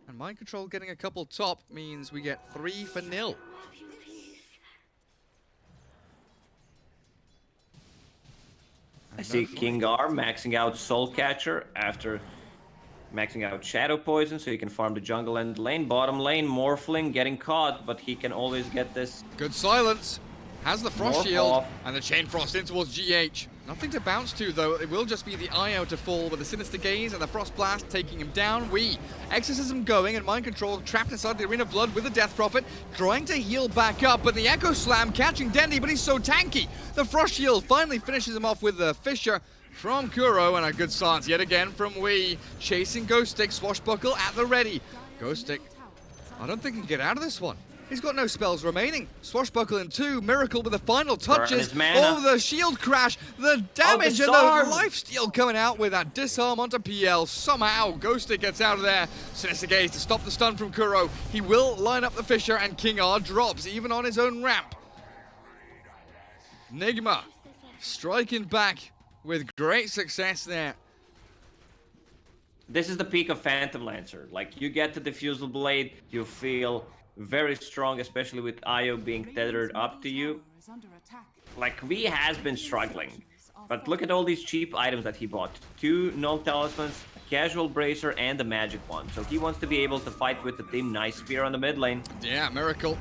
And Mind Control getting a couple top means we get 3-0. I see King R maxing out Soul Catcher after maxing out Shadow Poison, so he can farm the jungle and lane. Bottom lane, Morphling getting caught, but he can always get this. Good silence. Has the Frost Morph Shield off. and the Chain Frost in towards GH. Nothing to bounce to, though. It will just be the IO to fall with the Sinister Gaze and the Frost Blast taking him down. Exorcism going, and Mind Control trapped inside the Arena of Blood with the Death Prophet, trying to heal back up, but the Echo Slam catching Dendy, but he's so tanky. The Frost Shield finally finishes him off with the Fissure from Kuro, and a good silence yet again from Wee. Chasing Ghostic, Swashbuckle at the ready. Ghostic, I don't think he can get out of this one. He's got no spells remaining. Swashbuckle in 2, Miracle with the final touches. Oh, the shield crash, the damage, and the lifesteal coming out with that disarm onto PL. Somehow, Ghostic gets out of there. Sinister Gaze to stop the stun from Kuro. He will line up the Fissure, and King R drops, even on his own ramp. Nigma striking back with great success there. This is the peak of Phantom Lancer. Like, you get the Diffusal Blade, you feel very strong, especially with IO being tethered up to you. Like, V has been struggling, but look at all these cheap items that he bought. 2 Null Talismans, a Casual Bracer, and a Magic one. So he wants to be able to fight with the Team Nice Spear on the mid lane. Yeah, Miracle.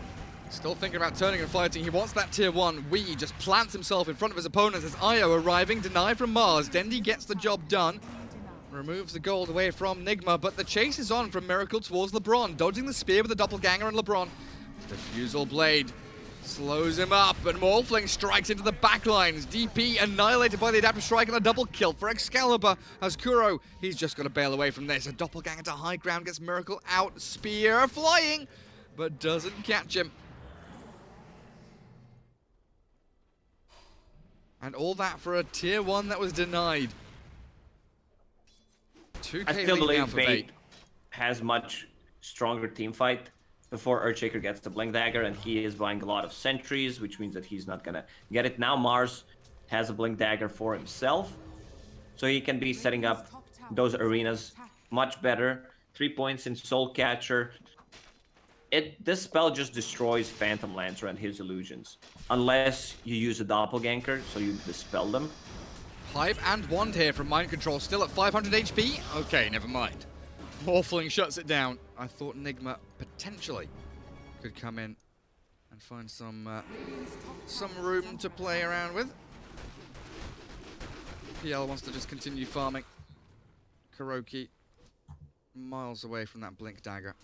Still thinking about turning and fighting. He wants that tier 1. Wee just plants himself in front of his opponents as IO arriving, denied from Mars. Dendy gets the job done. Removes the gold away from Nigma, but the chase is on from Miracle towards LeBron, dodging the spear with the doppelganger and LeBron. Diffusal Blade slows him up, and Morphling strikes into the backlines. DP annihilated by the Adaptive Strike and a double kill for Excalibur as Kuro, he's just got to bail away from this. A doppelganger to high ground gets Miracle out, spear flying, but doesn't catch him. And all that for a tier 1 that was denied. I still believe Bait has much stronger team fight before Earthshaker gets the Blink Dagger, and he is buying a lot of sentries, which means that he's not gonna get it. Now Mars has a Blink Dagger for himself, so he can be setting up those arenas much better. 3 points in Soul Catcher. This spell just destroys Phantom Lancer and his illusions, unless you use a Doppelganger, so you dispel them. Hype and Wand here from Mind Control, still at 500 HP. Okay, never mind. Morphling shuts it down. I thought Nigma potentially could come in and find some room to play around with. PL wants to just continue farming. Kuroki miles away from that Blink Dagger.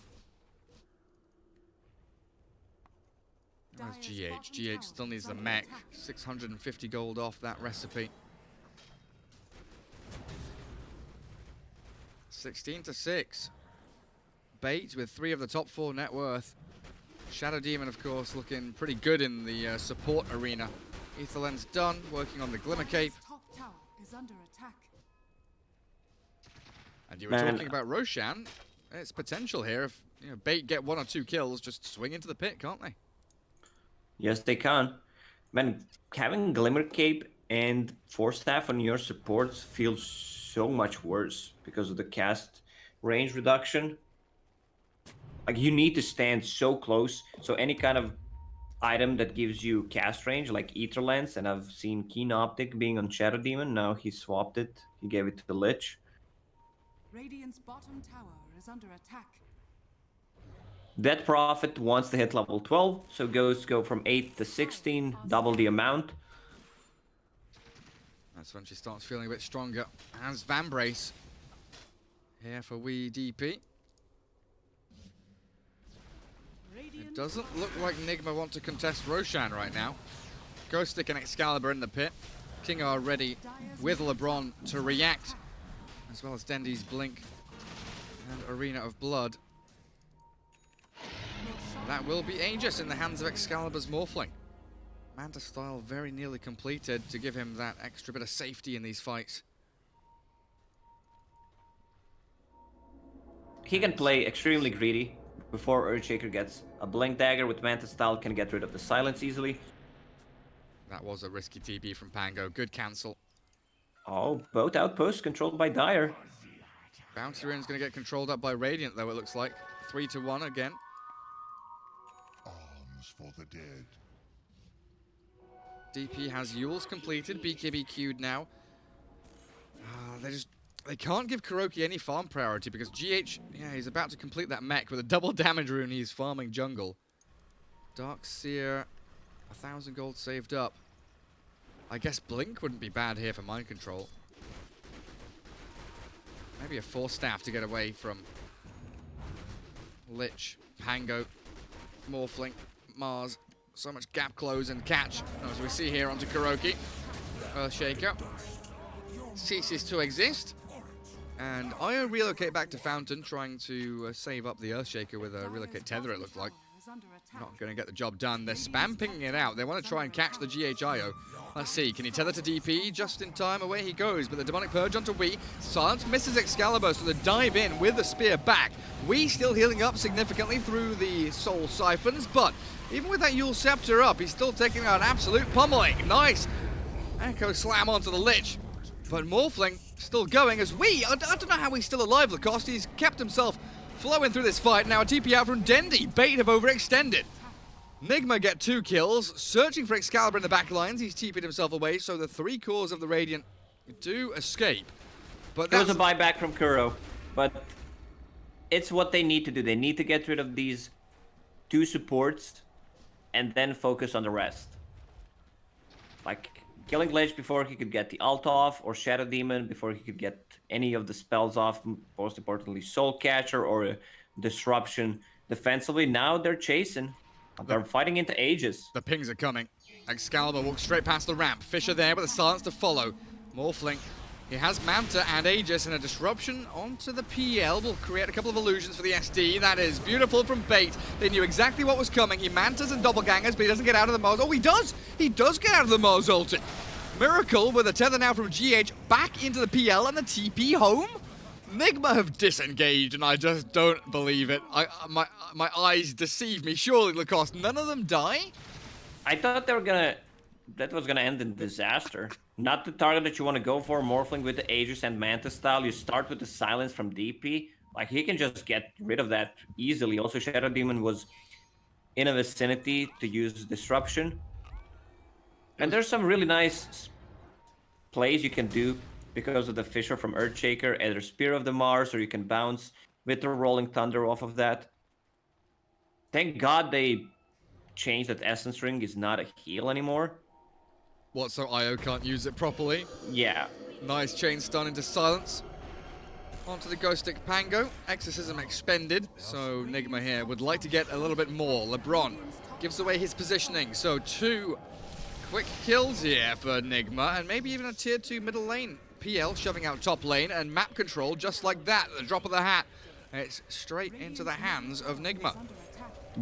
Where's GH? GH still needs the mech. 650 gold off that recipe. 16-6. Bait with 3 of the top 4 net worth. Shadow Demon, of course, looking pretty good in the support arena. Etherlens done, working on the Glimmer Cape. And you were talking about Roshan. It's potential here. If Bait get 1 or 2 kills, just swing into the pit, can't they? Yes, they can. Man, having Glimmer Cape and Force Staff on your supports feels so much worse because of the cast range reduction. Like, you need to stand so close, so any kind of item that gives you cast range, like Ether Lens, and I've seen Keen Optic being on Shadow Demon, now he swapped it, he gave it to the Lich. Radiant's bottom tower is under attack. Death Prophet wants to hit level 12, so go from 8 to 16, double the amount. That's when she starts feeling a bit stronger. As Vambrace here for Wee DP. It doesn't look like Nigma want to contest Roshan right now. Ghostic and Excalibur in the pit. King are ready with LeBron to react, as well as Dendy's Blink and Arena of Blood. that will be Aegis in the hands of Excalibur's Morphling. Manta style very nearly completed to give him that extra bit of safety in these fights. He can play extremely greedy before Earthshaker gets a Blink Dagger with Manta style, can get rid of the silence easily. That was a risky TB from Pango. Good cancel. Oh, both outposts controlled by Dire. Bounty Rune's going to get controlled up by Radiant, though, it looks like. 3-1 again. Arms for the dead. DP has Yules completed. BKB queued now. They can't give Kuroki any farm priority because GH, yeah, he's about to complete that mech with a double damage rune. He's farming jungle. Darkseer, 1,000 gold saved up. I guess Blink wouldn't be bad here for mind control. Maybe a Force Staff to get away from Lich, Pango, Morphling, Mars. So much gap close and catch, as we see here onto Kuroki. Earthshaker ceases to exist. And Io relocate back to Fountain, trying to save up the Earthshaker with a relocate tether, it looked like. Not going to get the job done. They're spam pinging it out. They want to try and catch the GHIO. Let's see. Can he tether to DP? Just in time. Away he goes. But the Demonic Purge onto Wii. Silence misses Excalibur, so they dive in with the spear back. Wii still healing up significantly through the Soul Siphons. But even with that Yule Scepter up, he's still taking out an absolute pummeling. Nice. Echo slam onto the Lich. But Morphling still going as Wii. I don't know how he's still alive, Lacoste. He's kept himself flowing through this fight. Now a TP out from Dendi. Bait have overextended. Nigma get 2 kills. Searching for Excalibur in the back lines. He's TP'd himself away, so the 3 cores of the Radiant do escape. But there was a buyback from Kuro, but it's what they need to do. They need to get rid of these 2 supports and then focus on the rest. Like killing Lich before he could get the ult off, or Shadow Demon before he could get any of the spells off, most importantly Soul Catcher or a Disruption defensively. Now they're chasing. They're fighting into Aegis. The pings are coming. Excalibur walks straight past the ramp. Fisher there with a silence to follow. Morphling. He has Manta and Aegis, and a disruption onto the PL will create a couple of illusions for the SD. That is beautiful from Bait. They knew exactly what was coming. He Mantas and Doppelgangers, but he doesn't get out of the Mars. Oh, he does! He does get out of the Mars ulti. Miracle with a tether now from GH back into the PL and the TP home. Nigma have disengaged, and I just don't believe it. My eyes deceive me. Surely, Lacoste, none of them die? I thought they were gonna... That was gonna end in disaster. Not the target that you want to go for. Morphling with the Aegis and Manta style. You start with the silence from DP. Like, he can just get rid of that easily. Also, Shadow Demon was in a vicinity to use Disruption. And there's some really nice plays you can do because of the Fisher from Earthshaker, either Spear of the Mars, or you can bounce with the Rolling Thunder off of that. Thank God they changed that Essence Ring is not a heal anymore. What, so Io can't use it properly? Yeah. Nice chain stun into silence. Onto the Ghost Stick Pango. Exorcism expended, so Nigma here would like to get a little bit more. LeBron gives away his positioning, so 2 quick kills here for Nigma, and maybe even a tier 2 middle lane. PL shoving out top lane, and map control just like that, at the drop of the hat. It's straight into the hands of Nigma.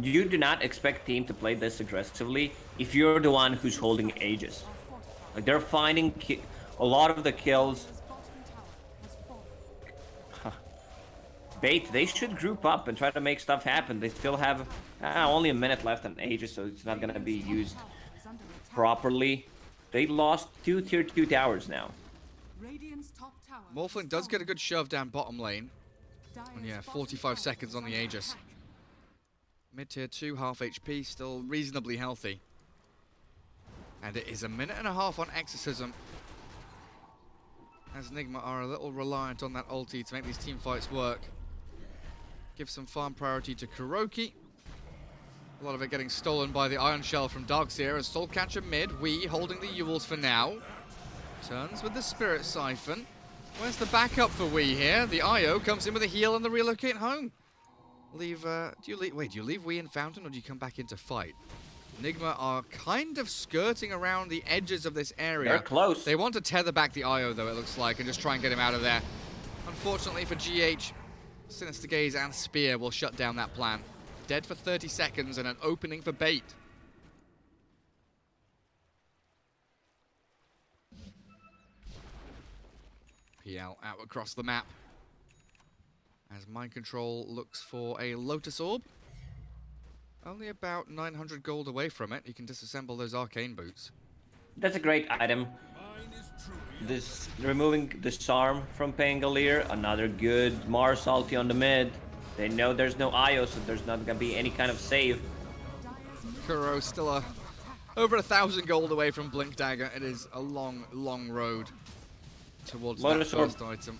You do not expect team to play this aggressively if you're the one who's holding Aegis. Like, they're finding a lot of the kills. Bait, they should group up and try to make stuff happen. They still have only a minute left on Aegis, so it's not going to be used properly. They lost 2 tier 2 towers now. Morphling does get a good shove down bottom lane. And yeah, 45 seconds on the Aegis. Mid-tier 2, half HP, still reasonably healthy. And it is a minute and a half on Exorcism, as Nigma are a little reliant on that ulti to make these team fights work. Give some farm priority to Kuroki. A lot of it getting stolen by the Iron Shell from Darkseer as Soulcatcher mid. We holding the Yules for now. Turns with the Spirit Siphon. Where's the backup for Wii here? The Io comes in with a heal and the relocate home. Do you leave Wii in Fountain, or do you come back in to fight? Nigma are kind of skirting around the edges of this area. They're close. They want to tether back the Io, though, it looks like, and just try and get him out of there. Unfortunately for GH, Sinister Gaze and Spear will shut down that plan. Dead for 30 seconds and an opening for bait. PL out across the map. As Mind Control looks for a Lotus Orb. Only about 900 gold away from it. You can disassemble those arcane boots. That's a great item. This removing the Charm from Pangolier, another good Mars ulti on the mid. They know there's no IO, so there's not gonna be any kind of save. Kuro still over 1,000 gold away from Blink Dagger. It is a long, long road towards Lotus that Orb. first item.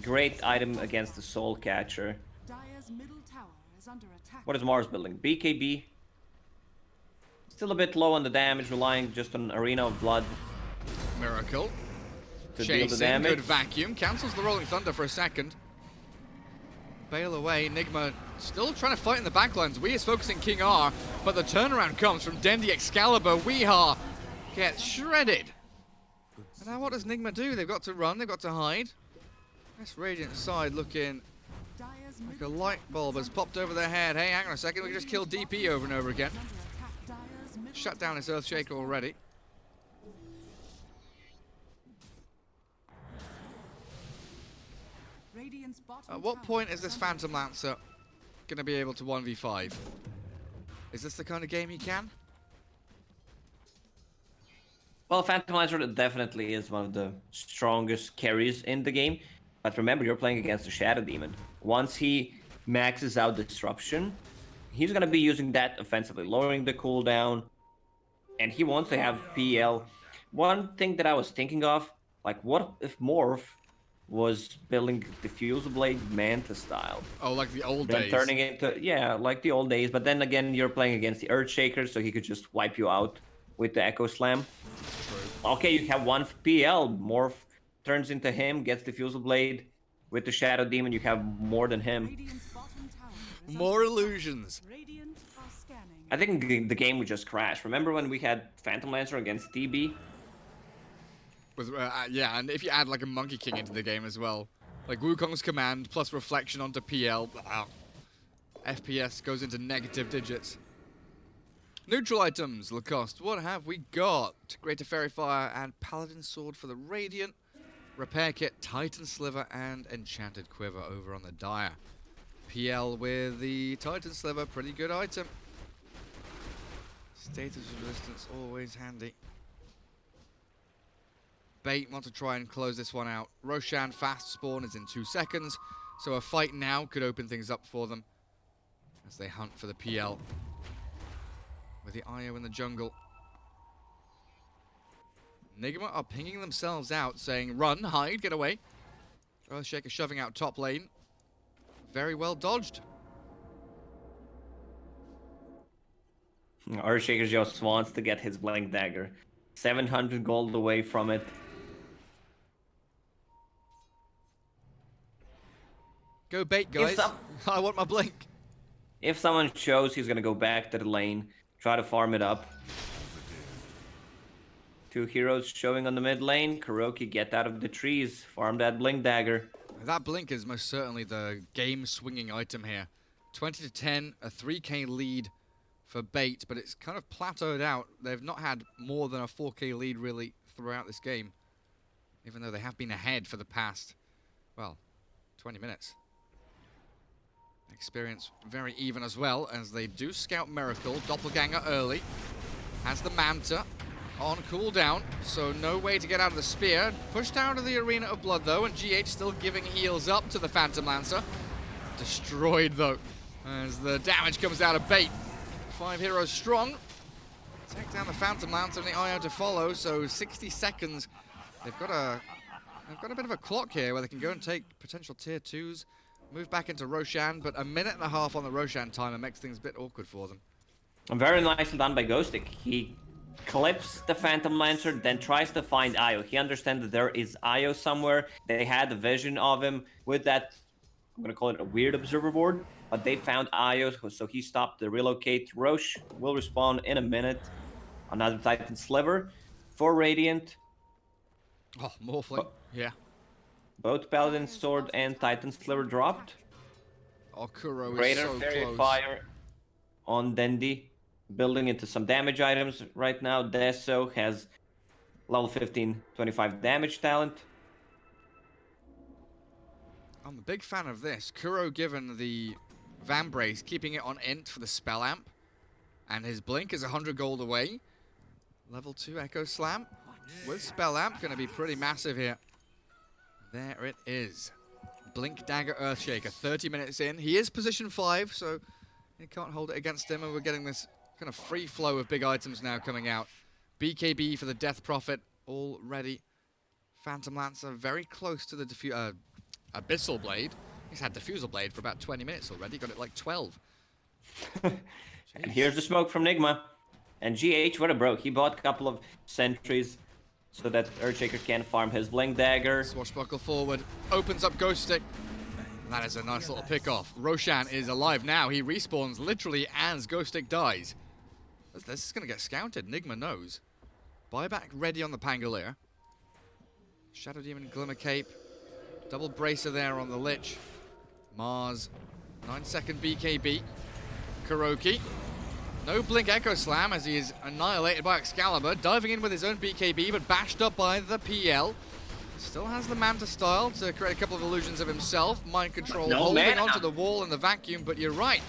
Great item against the Soul Catcher. What is Mars building? BKB. Still a bit low on the damage, relying just on Arena of Blood. Miracle. To deal the Chasing, damage. good vacuum. Cancels the Rolling Thunder for a second. Bail away. Nigma still trying to fight in the backlines. We is focusing King R, but the turnaround comes from Dendi Excalibur. Weehaw gets shredded. And now what does Nigma do? They've got to run, they've got to hide. This Radiant side looking like a light bulb has popped over their head. Hey, hang on a second, we just killed DP over and over again. Shut down his Earthshaker already. At what point is this Phantom Lancer going to be able to 1v5? Is this the kind of game he can? Well, Phantom Lancer definitely is one of the strongest carries in the game. But remember, you're playing against the Shadow Demon. Once he maxes out Disruption, he's going to be using that offensively, lowering the cooldown. And he wants to have PL. One thing that I was thinking of, like, what if Morph was building Diffusal Blade Manta style? Oh, like the old then days. Turning into, yeah, like the old days. But then again, you're playing against the Earthshaker, so he could just wipe you out with the Echo Slam. True. Okay, you have one PL. Morph turns into him, gets Diffusal Blade. With the Shadow Demon, you have more than him. More illusions. I think the game would just crash. Remember when we had Phantom Lancer against TB? With, yeah, and if you add like a Monkey King into the game as well. Like Wukong's command plus reflection onto PL. Wow. FPS goes into negative digits. Neutral items, Lacoste. What have we got? Greater Fairy Fire and Paladin Sword for the Radiant. Repair Kit, Titan Sliver, and Enchanted Quiver over on the Dire. PL with the Titan Sliver, pretty good item. Status resistance, always handy. Bait want to try and close this one out. Roshan fast spawn is in 2 seconds, so a fight now could open things up for them as they hunt for the PL. With the IO in the jungle. Nigma are pinging themselves out, saying, run, hide, get away. Earthshaker shoving out top lane. Very well dodged. Earthshaker just wants to get his Blink Dagger. 700 gold away from it. Go bait, guys. I want my blink. If someone shows, he's gonna go back to the lane, try to farm it up. 2 heroes showing on the mid lane. Kuroki, get out of the trees. Farm that Blink Dagger. That blink is most certainly the game-swinging item here. 20 to 10, a 3k lead for bait, but it's kind of plateaued out. They've not had more than a 4k lead, really, throughout this game. Even though they have been ahead for the past, well, 20 minutes. Experience very even as well, as they do scout Miracle. Doppelganger early. Has the Manta on cooldown, so no way to get out of the spear. Pushed out of the Arena of Blood, though, and GH still giving heals up to the Phantom Lancer. Destroyed, though, as the damage comes out of bait. 5 heroes strong. Take down the Phantom Lancer and the IO to follow, so 60 seconds. They've got a bit of a clock here where they can go and take potential tier 2s. Move back into Roshan, but a minute and a half on the Roshan timer makes things a bit awkward for them. Very nicely done by Ghostic. He clips the Phantom Lancer, then tries to find Io. He understands that there is Io somewhere. They had a vision of him with that, I'm going to call it a weird observer board, but they found Io, so he stopped the relocate. Roche will respawn in a minute. Another Titan Sliver for Radiant. Oh, Morphling, yeah. Both Paladin Sword and Titan Sliver dropped. Oh, Kuro is Greater so Fairy close. Fire on Dendi, building into some damage items right now. Deso has level 15, 25 damage talent. I'm a big fan of this. Kuro given the Vambrace, keeping it on int for the spell amp. And his blink is 100 gold away. Level 2 Echo Slam with spell amp, going to be pretty massive here. There it is. Blink Dagger Earthshaker, 30 minutes in. He is position 5, so you can't hold it against him, and we're getting this kind of free flow of big items now coming out. BKB for the Death Prophet, all ready. Phantom Lancer very close to the Abyssal Blade. He's had Diffusal Blade for about 20 minutes already, got it like 12. And here's the smoke from Nigma. And GH, what a bro. He bought a couple of sentries so that Earthshaker can farm his Blink Dagger. Swashbuckle forward, opens up Ghost Stick. That is a nice little pick-off. Roshan is alive now. He respawns literally as Ghost Stick dies. This is going to get scouted. Nigma knows. Buyback ready on the Pangolier. Shadow Demon, Glimmer Cape. Double Bracer there on the Lich. Mars. 9-second BKB. Kuroki. No Blink Echo Slam as he is annihilated by Excalibur. Diving in with his own BKB, but bashed up by the PL. Still has the Manta style to create a couple of illusions of himself. Mind Control holding onto the wall in the vacuum, but you're right.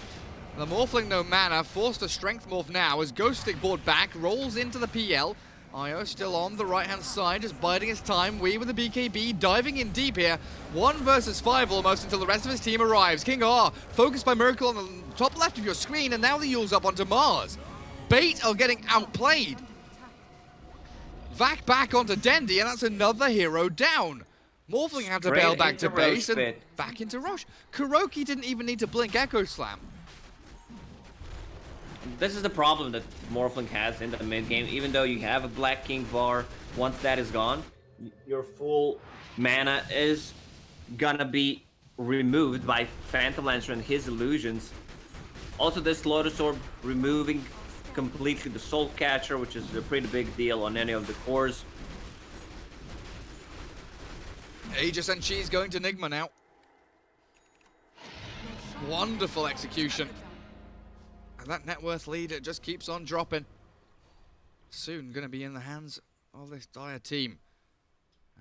The Morphling no mana, forced to Strength Morph now as Ghost Stick brought back, rolls into the PL. Io still on the right-hand side, just biding his time. Wee with the BKB, diving in deep here. 1 versus 5 almost until the rest of his team arrives. King R, focused by Miracle on the top left of your screen, and now the Yule's up onto Mars. Bait are getting outplayed. Vac back onto Dendi, and that's another hero down. Morphling had to bail back to base and back into Roche. Kuroki didn't even need to blink Echo Slam. This is the problem that Morphling has in the mid game. Even though you have a Black King bar, once that is gone, your full mana is gonna be removed by Phantom Lancer and his illusions. Also, this Lotus Orb removing completely the Soul Catcher, which is a pretty big deal on any of the cores. Aegis and Cheese going to Nigma now. Wonderful execution. And that net worth lead, it just keeps on dropping. Soon going to be in the hands of this dire team.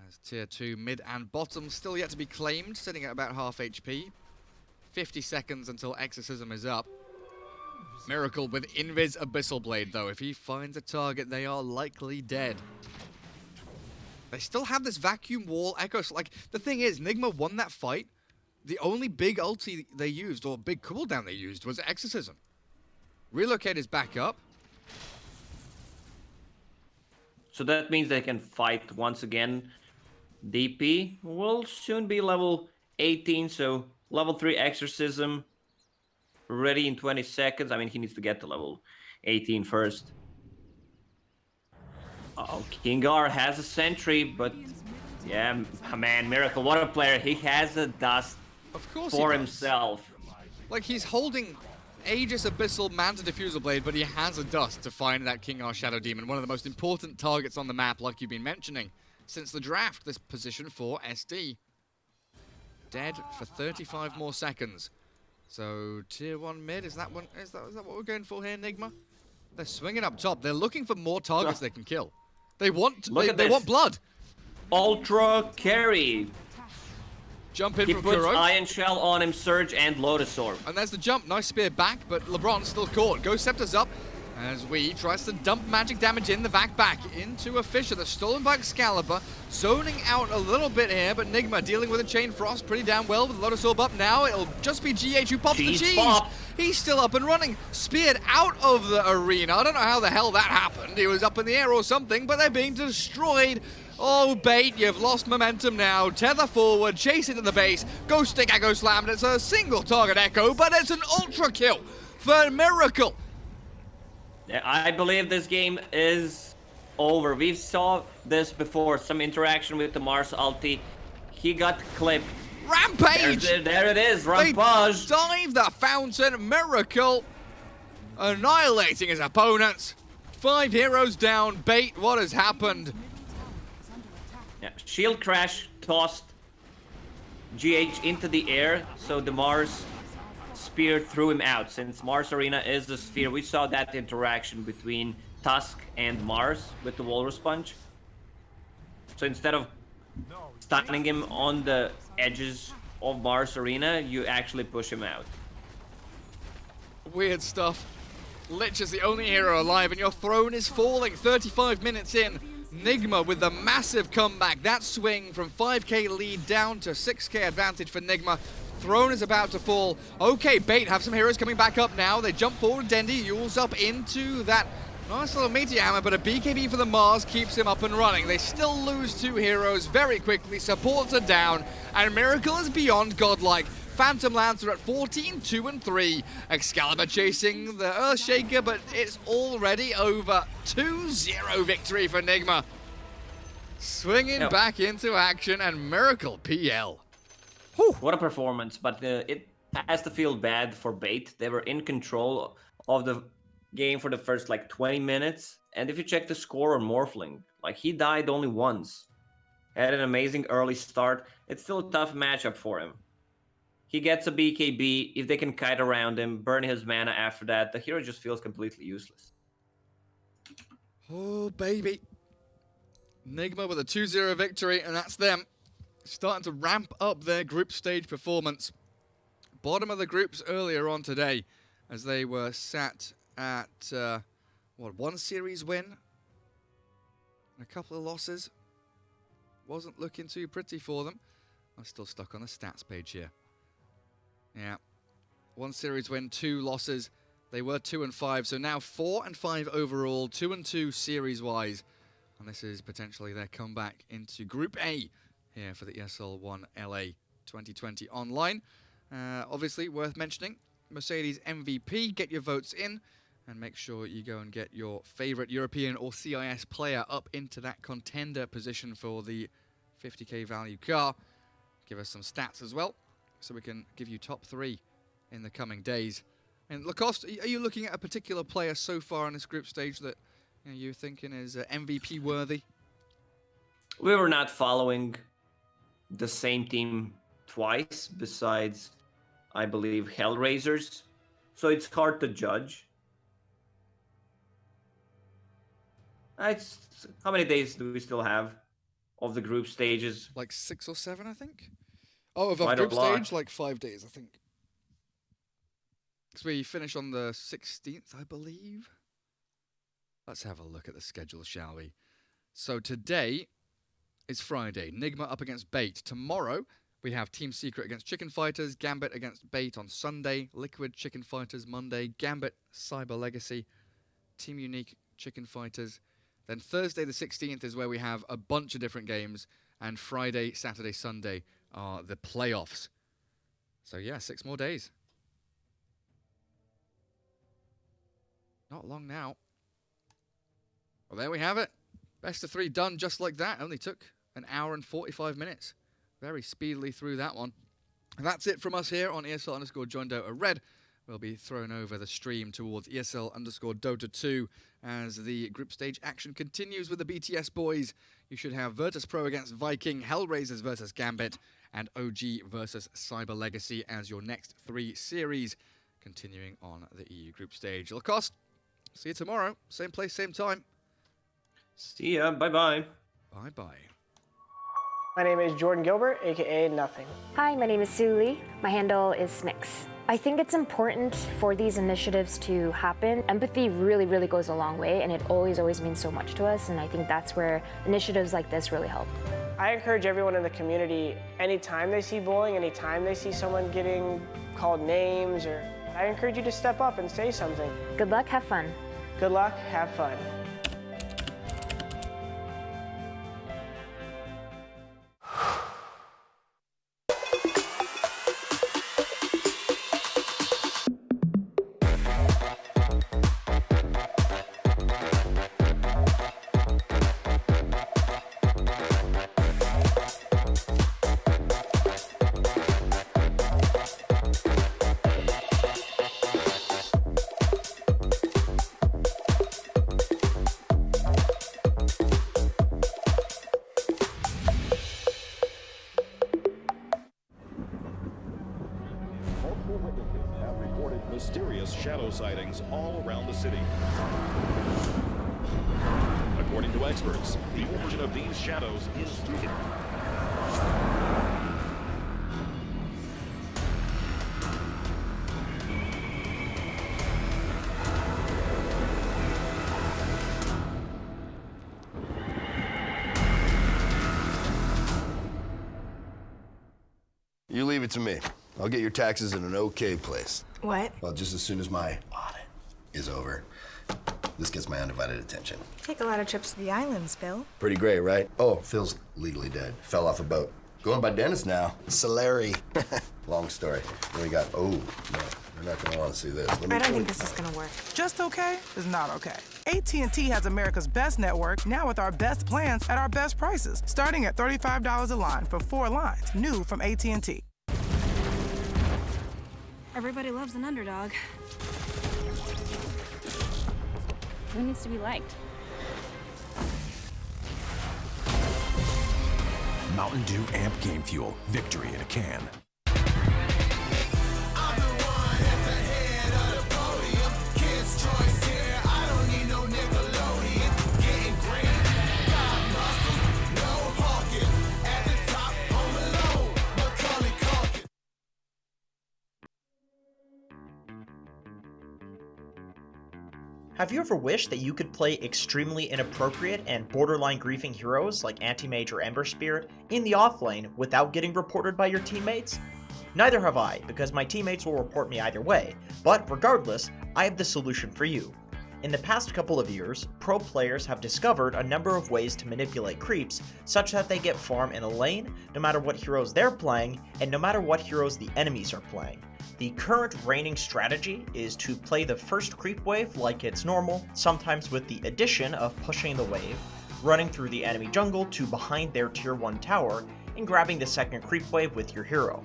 As tier 2 mid and bottom still yet to be claimed, sitting at about half HP. 50 seconds until Exorcism is up. Miracle with Invis Abyssal Blade though. If he finds a target, they are likely dead. They still have this vacuum wall echoes. Like, the thing is, Nigma won that fight. The only big ulti they used, or big cooldown they used, was Exorcism. Relocate is back up. So that means they can fight once again. DP will soon be level 18, so level 3 Exorcism ready in 20 seconds. I mean, he needs to get to level 18 first. Oh, Kingar has a sentry, but yeah, man, Miracle, what a player. He has a dust for himself. Like, he's holding Aegis, Abyssal, Manta, Diffusal Blade, but he has a dust to find that King R Shadow Demon, one of the most important targets on the map, like you've been mentioning, since the draft, this position for SD. Dead for 35 more seconds. So, tier 1 mid, is that what we're going for here, Nigma? They're swinging up top. They're looking for more targets they can kill. They want they want blood. Ultra carry. Jump in he from puts Kuro. Iron Shell on him, Surge, and Lotus Orb. And there's the jump. Nice spear back, but LeBron's still caught. Ghost Scepter's up as Wee tries to dump magic damage in the Vac back into a Fisher that's stolen by Excalibur. Zoning out a little bit here, but Nigma dealing with a Chain Frost pretty damn well with Lotus Orb up now. It'll just be GH who pops the cheese. Pop. He's still up and running. Speared out of the arena. I don't know how the hell that happened. He was up in the air or something, but they're being destroyed. Oh, Bait, you've lost momentum now. Tether forward, chase it to the base. Ghost Stick Echo Slammed. It's a single target echo, but it's an ultra kill for Miracle. Yeah, I believe this game is over. We saw this before. Some interaction with the Mars ulti. He got clipped. Rampage! There it is, Rampage. They dive the fountain. Miracle annihilating his opponents. 5 heroes down. Bait, what has happened? Yeah, shield crash tossed GH into the air, so the Mars spear threw him out. Since Mars Arena is the sphere, we saw that interaction between Tusk and Mars with the Walrus Punch. So instead of stunning him on the edges of Mars Arena, you actually push him out. Weird stuff. Lich is the only hero alive, and your throne is falling. 35 minutes in. Nigma with the massive comeback. That swing from 5k lead down to 6k advantage for Nigma. Throne is about to fall. Okay, Bait have some heroes coming back up now. They jump forward. Dendi yules up into that nice little meteor hammer, but a BKB for the Mars keeps him up and running. They still lose 2 heroes very quickly. Supports are down, and Miracle is beyond godlike. Phantom Lancer at 14, 2 and 3. Excalibur chasing the Earthshaker, but it's already over. 2-0 victory for Nigma. Swinging back into action, and Miracle PL. Whew. What a performance, but it has to feel bad for Bait. They were in control of the game for the first like 20 minutes, and if you check the score on Morphling, like he died only once. Had an amazing early start. It's still a tough matchup for him. He gets a BKB. If they can kite around him, burn his mana after that, the hero just feels completely useless. Oh, baby. Nigma with a 2-0 victory, and that's them starting to ramp up their group stage performance. Bottom of the groups earlier on today, as they were sat at, 1 series win? And a couple of losses. Wasn't looking too pretty for them. I'm still stuck on the stats page here. Yeah, 1 series win, 2 losses. They were 2 and 5, so now 4 and 5 overall, 2 and 2 series-wise. And this is potentially their comeback into Group A here for the ESL 1 LA 2020 online. Obviously, worth mentioning, Mercedes MVP. Get your votes in and make sure you go and get your favorite European or CIS player up into that contender position for the 50k value car. Give us some stats as well, so we can give you top 3 in the coming days. And Lacoste, are you looking at a particular player so far in this group stage that you're thinking is MVP worthy? We were not following the same team twice, besides, I believe, Hellraisers. So it's hard to judge. How many days do we still have of the group stages? Like 6 or 7, I think. Oh, of our group stage, like 5 days, I think. Because we finish on the 16th, I believe. Let's have a look at the schedule, shall we? So today is Friday. Nigma up against Bait. Tomorrow, we have Team Secret against Chicken Fighters, Gambit against Bait on Sunday, Liquid Chicken Fighters Monday, Gambit Cyber Legacy, Team Unique Chicken Fighters. Then Thursday the 16th is where we have a bunch of different games, and Friday, Saturday, Sunday are the playoffs. So yeah, 6 more days. Not long now. Well, there we have it. Best of 3 done just like that. Only took an hour and 45 minutes. Very speedily through that one. And that's it from us here on ESL_John Red. We'll be thrown over the stream towards ESL_Dota 2 as the group stage action continues with the BTS boys. You should have Virtus Pro against Viking, Hellraisers versus Gambit, and OG versus Cyber Legacy as your next 3 series. Continuing on the EU group stage. Lacoste, see you tomorrow. Same place, same time. See ya. Bye-bye. Bye-bye. My name is Jordan Gilbert, aka Nothing. Hi, my name is Sue Lee. My handle is Smix. I think it's important for these initiatives to happen. Empathy really, really goes a long way, and it always means so much to us, and I think that's where initiatives like this really help. I encourage everyone in the community, anytime they see bullying, anytime they see someone getting called names, I encourage you to step up and say something. Good luck, have fun. Good luck, have fun. Multiple witnesses have shadow sightings all around the city. According to experts, the origin of these shadows is You leave it to me. I'll get your taxes in an okay place. What? Well, just as soon as my audit is over, this gets my undivided attention. Take a lot of trips to the islands, Phil. Pretty great, right? Oh, Phil's legally dead. Fell off a boat. Going by Dennis now. Solari. Long story. Then we got, oh, no, you're not gonna want to see this. I don't think this is gonna work. Just okay is not okay. AT&T has America's best network, now with our best plans at our best prices, starting at $35 a line for 4 lines, new from AT&T. Everybody loves an underdog. Who needs to be liked? Mountain Dew Amp Game Fuel. Victory in a can. Have you ever wished that you could play extremely inappropriate and borderline griefing heroes like Anti-Mage or Ember Spirit in the offlane without getting reported by your teammates? Neither have I, because my teammates will report me either way, but regardless, I have the solution for you. In the past couple of years, pro players have discovered a number of ways to manipulate creeps such that they get farm in a lane, no matter what heroes they're playing, and no matter what heroes the enemies are playing. The current reigning strategy is to play the first creep wave like it's normal, sometimes with the addition of pushing the wave, running through the enemy jungle to behind their tier 1 tower, and grabbing the second creep wave with your hero.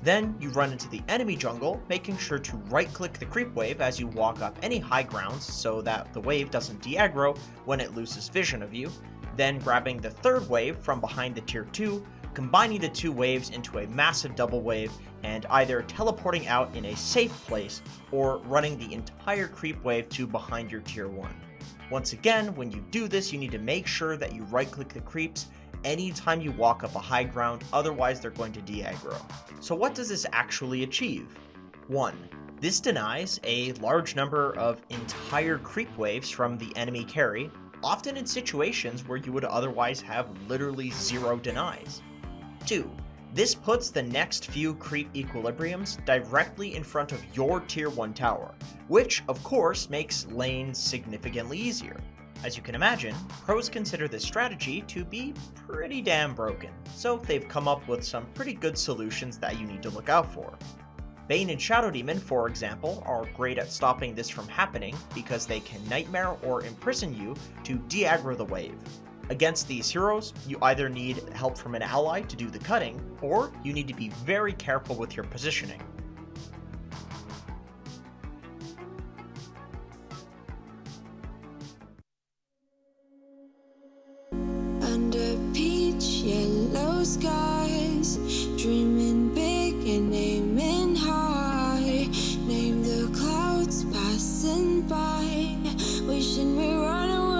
Then you run into the enemy jungle, making sure to right-click the creep wave as you walk up any high grounds so that the wave doesn't de-aggro when it loses vision of you, then grabbing the third wave from behind the tier 2, combining the 2 waves into a massive double wave, and either teleporting out in a safe place or running the entire creep wave to behind your tier 1. Once again, when you do this, you need to make sure that you right-click the creeps anytime you walk up a high ground, otherwise they're going to de-aggro. So what does this actually achieve? 1. This denies a large number of entire creep waves from the enemy carry, often in situations where you would otherwise have literally 0 denies. 2. This puts the next few creep equilibriums directly in front of your tier 1 tower, which of course makes lanes significantly easier. As you can imagine, pros consider this strategy to be pretty damn broken, so they've come up with some pretty good solutions that you need to look out for. Bane and Shadow Demon, for example, are great at stopping this from happening because they can Nightmare or Imprison you to de-aggro the wave. Against these heroes, you either need help from an ally to do the cutting, or you need to be very careful with your positioning. Under peach yellow skies, dreaming big and aiming high. Name the clouds passing by, wishing we run away.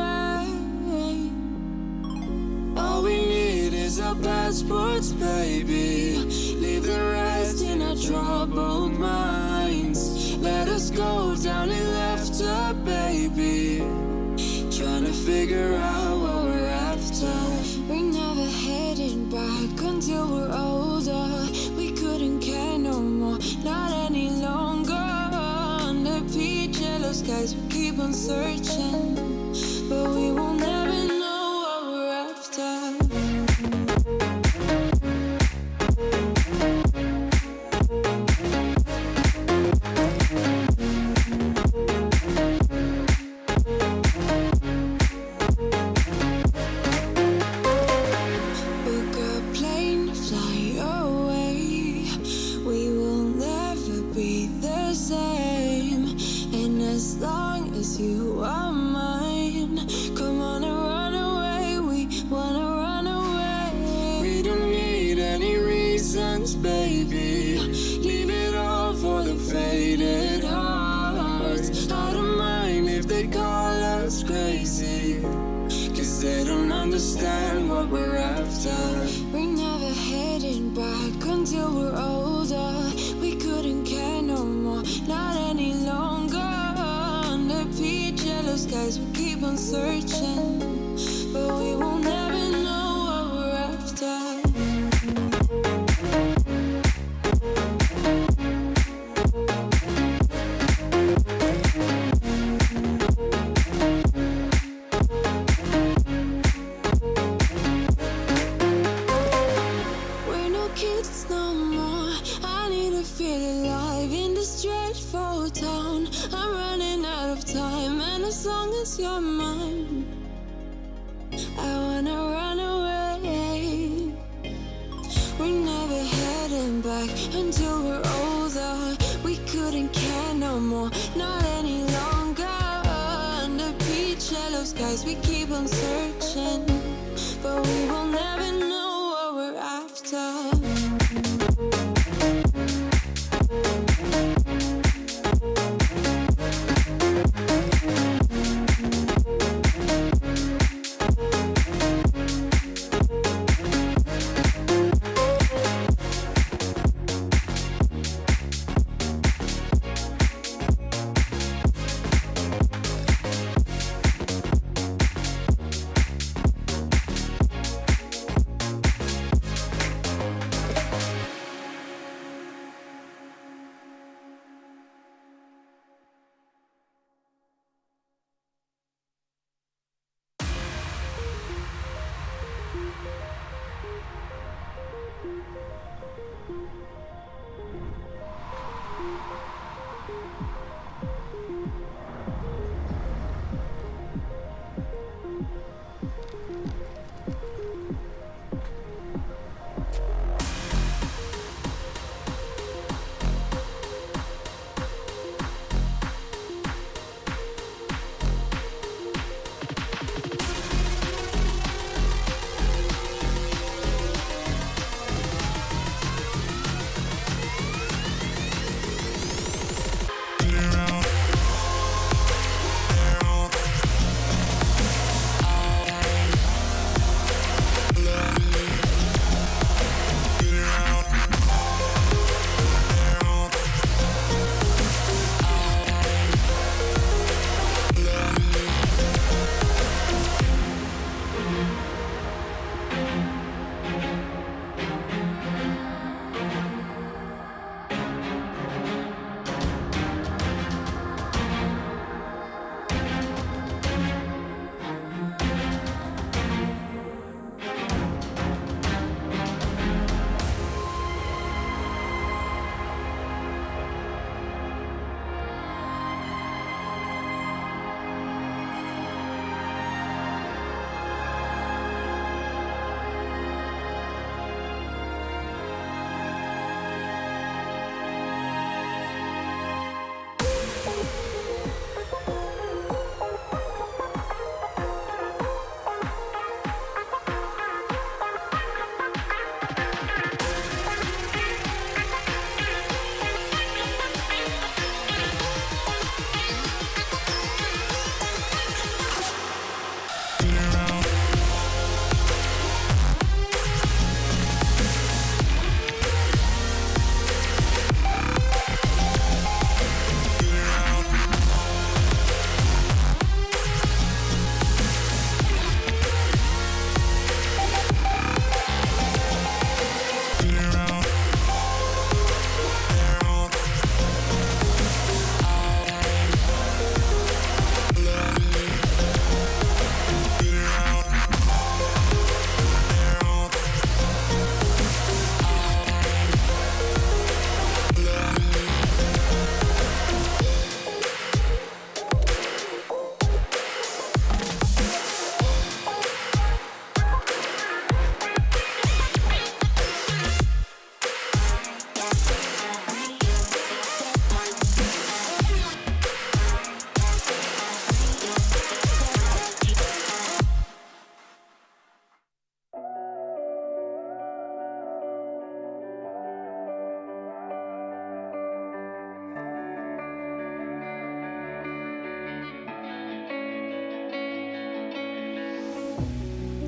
All we need is our passports, baby. Leave the rest in our troubled minds. Let us go down in laughter, baby. Trying to figure out what we're after. We're never heading back until we're older. We couldn't care no more, not any longer. Under peach yellow skies, we keep on searching, but we will never know what we're after. Baby, leave it all for the faded hearts. cause they don't understand what we're after. We're never heading back until we're older. We couldn't care no more, not any longer. Under peach yellow skies, we keep on searching, but we won't ever know what we're after. We're no kids no more. I need to feel alive in this dreadful town. I'm running out of time, and as long as you're mine, I wanna run away. We're never heading back until we're older. We couldn't care no more, not any longer. Under peach yellow skies, we keep on searching, but we will never know what we're after.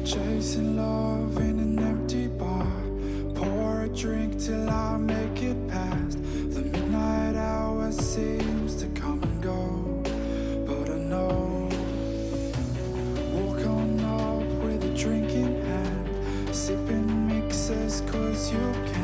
Chasing love in an empty bar. Pour a drink till I make it past. The midnight hour seems to come and go, but I know. Walk on up with a drink in hand, sipping mixers 'cause you can.